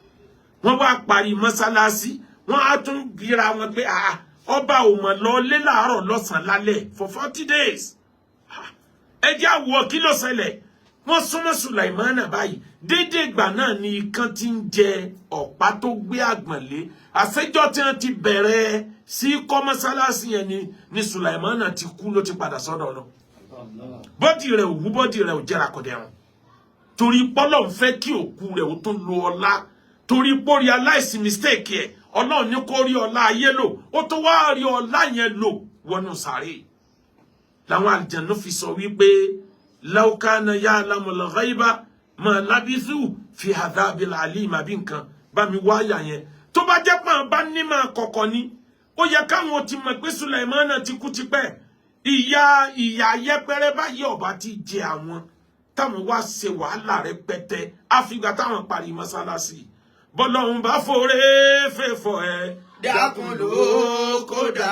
Wọ́n wá parí mọ́sálásí, wọ́n á tún bíra wọn pé ọba ò mọ̀ lọ lé láàárọ̀ lọ́sàn lálẹ́ for 40 days. Ẹ jẹ́ àwọ̀ kí ló ṣẹlẹ̀. wọ́n súnmọ́ Sùlàìmánà báyìí dédé ìgbà náà ni ikán ti ń jẹ ọ̀pá tó gbé àgbọ̀nlé àṣejọ́ tí wọ́n ti bẹ̀rẹ̀ sí kọ́ mọ́sálásí yẹn ni Sùlàìmánà ti kú ló ti padà sọ́dọ̀ lọ bọ́dì rẹ̀ òwú bọ́dì rẹ̀ ò jẹ́ra kọ́ dẹ̀rùn torí pọ́lọ́ ń fẹ́ kí òkú rẹ̀ ó tún lo ọlá torí pórí aláìsí mistake ẹ̀ Ọlọ́run ní kó rí ọlá ayé lò ó tó wá rí ọlá yẹn lò wọnú sàréè làwọn àlùjànnú fi sọ wípé law kana ya'lamul ghaiba ma labithu fi hadhabil alim àbí nǹkan bá mi wáyà yẹn tó bá jẹ́ pé bá ní máa kọ̀kọ̀ ni ó yẹ káwọn ti mọ̀ pé Sùlàìmánà ti kú tipẹ́ ìyà yẹpẹrẹ báyìí ọba ti jẹ àwọn táwọn wá ṣe wàhálà rẹpẹtẹ àfìgbà táwọn parí mọ́sálásí bọ́lọ́hun bá fòrè fẹ́fọ́ ẹ dákun ló kódà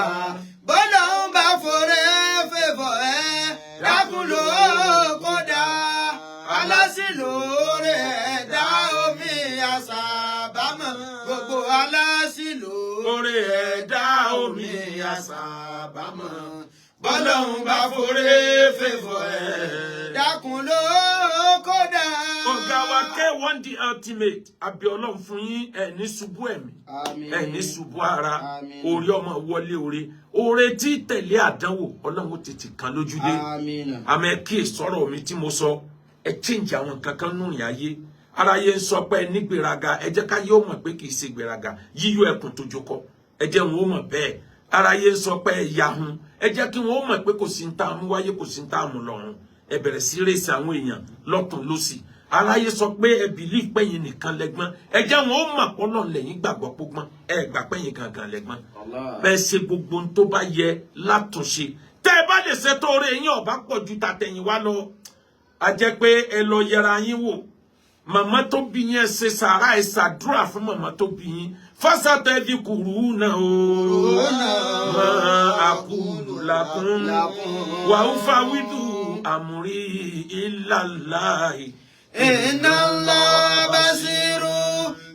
bọ́lọ́hun bá fòrè fẹ́fọ́ ẹ dákun ló kódà alásìlóore ẹ̀dá omi àṣàbámọ̀ gbogbo alásìlóore ẹ̀dá omi àṣàbámọ̀ bọ́lọ́hun bá fòrè fẹ́fọ́ ẹ dákun ló kódà. Ọ̀gá wa K1 the ultimate àbí Ọlọ́run fún yín ẹ ní ṣubú ẹ̀mí ẹ ní ṣubú ara orí ọmọ wọlé oore tí tẹ̀lé àdánwò Ọlọ́run tètè kan lójúdé àmọ́ kí sọ̀rọ̀ mi tí mo sọ ẹ change àwọn kankan nù yáyé aráyé ń sọ pé nígbèraga ẹ jẹ́ ká yóò mọ̀ pé kì í ṣe gbèraga yíyọ ẹkùn tó jókòó ẹ jẹ́ wọn ó mọ̀ bẹ́ẹ̀ aráyé ń sọ pé yahun ẹ jẹ́ kí wọn ó mọ̀ pé kò sí ń tá mú wáyé kò sí ń tá mú lọ́run ẹ bẹ̀rẹ̀ sí rèsì àwọn èèyàn lọ́tùn lósì aráyé sọ pé ẹ believe pẹ́yìn nìkan lẹ́gbọ́n ẹ jẹ́ wọn ó mọ̀ pọ́lọ́ lẹ́yìn gbàgbọ́ pógbọ́n ẹ gbà pẹ́yìn gangan lẹ́gbọ́n bẹ́ẹ̀ ṣe gbogbo ohun tó bá yẹ látúnṣe tẹ́ ẹ bá lè ṣe tó rẹ yín ọ̀bá pọ̀ ju tàtẹ̀yìn wá lọ a jẹ́ pé ẹ lọ yẹra yín wò màmá tó bí yín ẹ ṣe sàárà ẹ ṣàdúrà fún màmá tó bí yín fásitì fi kùrú náà o máa àkúlù làkún wàá fáwídù àmúrí ìlàláì. Inna Allah basiru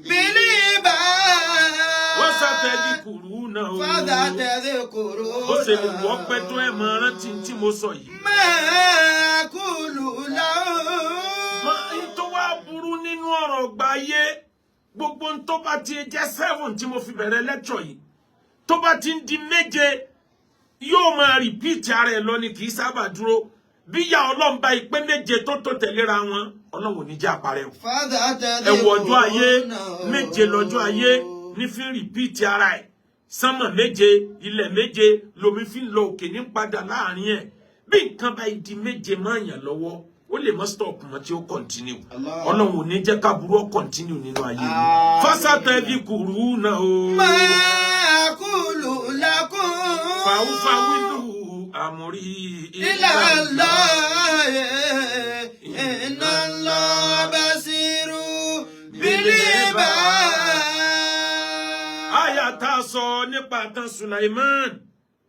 bil ibad. Wọ́n sàtẹ́jì kùrú náà o. Fàdà tẹ̀lé kùrú náà. Ó ṣe lè wọ́ pẹ́ tó ẹ̀ máa rántí tí mo sọ yìí. Mẹ́kùlù láwọn. Tó wá burú nínú ọ̀rọ̀ gbáyé gbogbo tó bá ti jẹ́ 7 tí mo fi bẹ̀rẹ̀ lecture yìí tó bá ti ń di 7 yóò máa repeat ara ẹ̀ lọ ni kì í sábà dúró bí ya Ọlọ́run bá ìpé 7 tó tẹ̀léra wọn Ọlọ́run ò ní jẹ́ àparẹ́ o ẹ wo ọjọ́ ayé 7 lọ́jọ́ ayé ní fi ń repeat ara ẹ̀ sánmà 7 ilẹ̀ 7 lomi fi ń lọ òkè ní padà láàrin ẹ̀ bí nǹkan bá di 7 máa yàn lọ́wọ́ ó lè mọ́ stop mọ́ tí ó continue Ọlọ́run ò ní jẹ́ ká burú ó continue nínú ayé mi fásitì bí kùrú náà o Mẹ́kùlù lákún. fàwùfàwùdù àmúrí Ìlàlá Inna Allah basiru bil ibad. Àyà tá a sọ nípa tán Sulaiman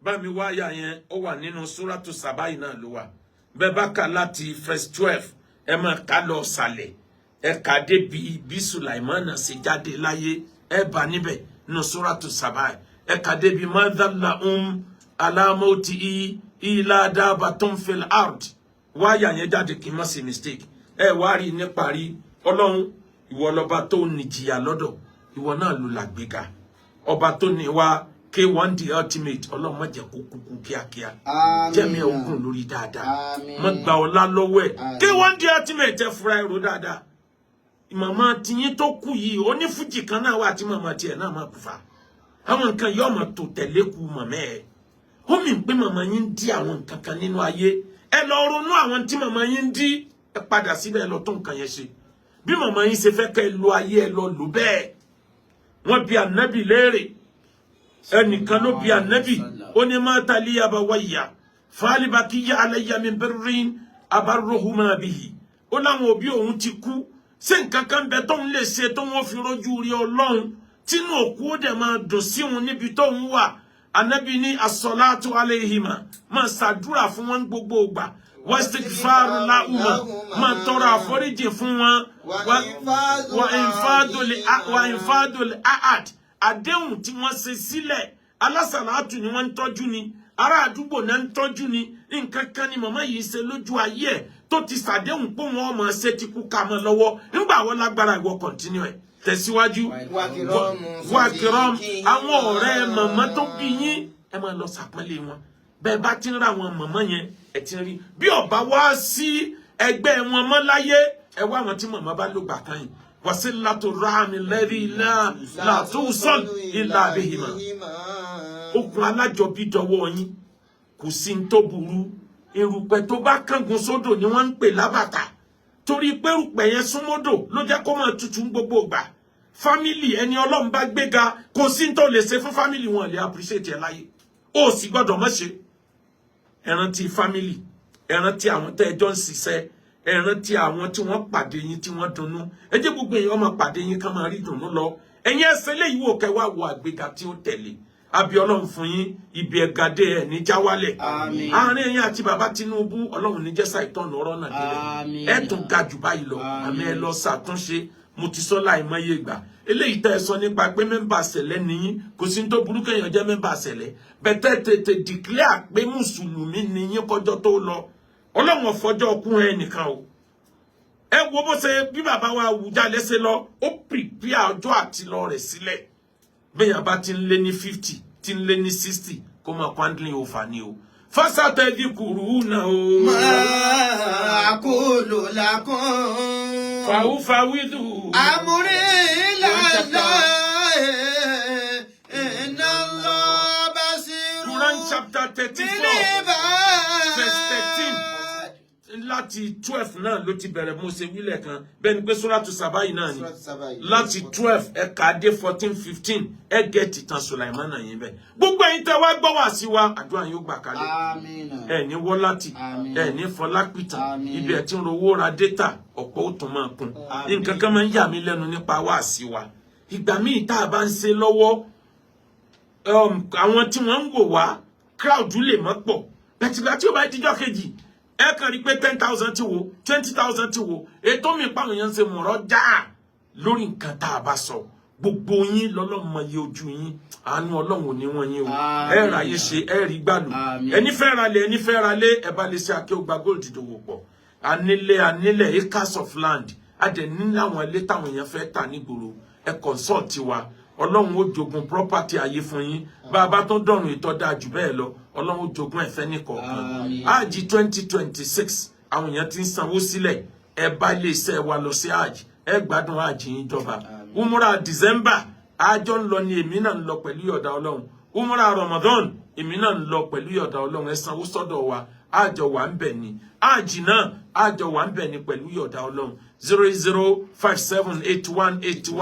bá mi wáyà yẹn ó wà nínú Suratu Sabai náà ló wà bẹ́ẹ̀ bá kà láti verse 12 ẹ máa ká lọ sàlẹ̀ ẹ kà dé bí Sulaiman ṣe jáde láyé ẹ bá níbẹ̀ nínú Suratu Sabai ẹ kà dé bí madalla ala mauti ila dabatun fil ard wáyà yẹn jáde kí n má ṣe mistake ẹ wá rí ní parí Ọlọ́run ìwọ lọba tó níjìyà lọ́dọ̀ ìwọ náà ló làgbéga ọba tó ní wá K1 the ultimate Ọlọ́run má jẹ́ kó kúkú kíákíá jẹ́mi ogun lórí dáadáa má gba ọlá lọ́wọ́ ẹ̀ K1 the ultimate ẹ fura ẹ̀rọ dáadáa màmá tiyín tó kú yìí onífújì kan náà wà tí màmá tiẹ̀ náà má kú fa àwọn nǹkan yóò mọ̀ tó tẹ̀lé ku màmá ẹ̀ ó mì pé màmá yín dí àwọn nǹkan kan nínú ayé ẹ lọ ronú àwọn tí màmá yín dí ẹ padà síbẹ̀ lọ tó nǹkan yẹn ṣe bí màmá yín ṣe fẹ́ kẹ́ ẹ lo ayé ẹ lọ lò bẹ́ẹ̀ wọ́n bi ànábì léèrè ẹnìkan ló bi ànábì ó ní má tali abawayya falibakiya alayya min birrin abarruhuma bihi ó láwọn òbí òun ti kú ṣé nǹkan kan bẹ tóun lè ṣe tó wọ́n fi rojú rí Ọlọ́run tínú òkú ó dẹ̀ máa dùn sí òun níbi tóun wà ànábì ní as-salatu alayhima máa ṣàdúrà fún wọn gbogbo ìgbà wastighfaru lahuma máa tọrọ àforíjì fún wọn wa infadul ahad àdéhùn tí wọ́n ṣe sílẹ̀ alásàlátù ni wọ́n ń tọ́jú ni ará àdúgbò náà ń tọ́jú ni nǹkan kan ni màmá yìí ṣe lójú ayé ẹ̀ tó ti ṣàdéhùn pé wọ́n máa ṣe tí kú ká mọ́ lọ́wọ́ nígbà wọ́n lágbára ìwọ continue ẹ̀ tẹ̀síwájú wàkìrọ́m àwọn ọ̀rẹ́ màmá tó bí yín ẹ máa lọ ṣàpọ́nlé wọn bẹ́ẹ̀ bá ti ń ra àwọn màmá yẹn ẹ ti ń rí bí ọba wá sí ẹgbẹ́ wọn mọ́ láyé ẹ wá àwọn tí màmá bá lò gbà kan yìí wasilatu rahmi lẹ́rí la tusal illa bihima okùn alájọbí dọwọ́ yín kò sí ní tó burú erùpẹ̀ tó bá kángun sódò ni wọ́n ń pè lábàtà torí pé erùpẹ̀ yẹn súnmọ́dò ló jẹ́ kó máa tutù gbogbo ìgbà fámìlì ẹni Ọlọ́run bá gbéga kò sí ní tó lè ṣe fún fámìlì wọn lè appreciate ẹ láyé ó sì gbọ́dọ̀ má ṣe ẹ rántí fámìlì ẹ rántí àwọn tẹ́ ẹjọ́ ń ṣiṣẹ́ ẹ rántí àwọn tí wọ́n pàdé yín tí wọ́n dunnú ẹ jẹ́ gbogbo èèyàn máa pàdé yín ká máa rí dùnnú lọ ẹ̀yin ẹsẹ̀ léyìí wò kẹwàá wo àgbéga tí ó tẹ̀lé àbí Ọlọ́run fún yín ibi ẹ̀gádé ẹ̀ ní jáwálẹ̀ àárín ẹ̀yin àti bàbá Tinubu Ọlọ́run ní jẹ́sà ìtọ́nù ọ̀rọ̀ náà délẹ̀ ẹ̀ tún ga jù báyìí lọ àmì ẹ lọ ṣàtúnṣe mo ti sọ láìmọye ìgbà eléyìí tẹ́ ẹ sọ nípa pé mẹ́mbà ṣẹlẹ̀ nìyí kò sí ní tó burú kéèyàn jẹ́ mẹ́mbà ṣẹlẹ̀ bẹ́tẹ̀ tètè declare pé mùsùlùmí nìyí kọjọ́ tó lọ Ọlọ́run ọ̀fọ́jọ́ kún ẹ nìkan o ẹ wo bó ṣe bí bàbá wa Awùjalẹ̀ ṣe lọ ó prepare ọjọ́ àti lọ rẹ̀ sílẹ̀ bẹ́yàn bá ti ń lé ní 50 ti ń lé ní 60 kó máa kwandling over ni o fásitì kùrú náà o. máa kó lò lákàn. fàwùfàwìdù. àmúrí làlá iná lọ bá sí rú. Quran chapter 34 verse 13. Láti 12 náà ló ti bẹ̀rẹ̀ mo ṣe wílẹ̀ kan bẹ́ẹ̀ ni pé Suratu Saba'i náà ni láti 12 ẹ̀ka dé 14 15 ẹ gẹ̀ẹ́tì tán Sulaimana yẹn bẹ́ẹ̀ gbogbo ẹ̀yin tẹ́ wá gbọ́ wá sí wa àdúrà yóò gbà kalẹ̀ ẹ̀ ní wọ́láti ẹ̀ ní fọlápìtàn ibi ẹ̀ tí ń rówó ra data ọ̀pọ̀ ó tún máa kún nǹkan kan máa ń yà mí lẹ́nu nípa wá sí wa ìgbà míì tá a bá ń ṣe lọ́wọ́ àwọn tí wọ́n ń wò wá crowd lè mọ́ pọ̀ bẹ̀tìgbà tí ó bá dijọ́ kejì ẹ kàn rí pé 10,000 ti wo 20,000 ti wo ètò mi pàwọn èèyàn ṣe mọ̀rọ̀ já lórí nǹkan tá a bá sọ gbogbo yín lọ́lọ́run mọ iye ojú yín àánú Ọlọ́run ò ní wọ́n yín o ẹ ráyè ṣe ẹ rí gbàlù ẹni fẹ́ ra lé ẹni fẹ́ ra lé ẹ bá lè ṣe Akeugba Gold dòwò pọ̀ anílẹ̀ acres of land adẹ̀ ní àwọn ilé táwọn èèyàn fẹ́ tà nígboro ẹ consult wa Ọlọ́run ó jogun property ayé fún yín bá a bá tó dọ̀rùn ìtọ́dá jù bẹ́ẹ̀ lọ Ọlọ́run ó jogun ẹ̀fẹ́ nìkọ̀ọ̀kan áàjì 2026 àwọn èèyàn ti ń sanwó sílẹ̀ ẹ bá lè ṣe wa lọ sí áàjì ẹ gbádùn áàjì yín jọba umura December àjọ ń lọ ni èmi náà ń lọ pẹ̀lú ìyọ̀dá Ọlọ́run umura Ramadan èmi náà ń lọ pẹ̀lú ìyọ̀dá Ọlọ́run ẹ sanwó sọ́dọ̀ wa àjọ wà ń bẹ̀ ni áàjì náà àjọ wà ń bẹ̀ ni pẹ̀lú ìyọ̀dá Ọlọ́run 00578181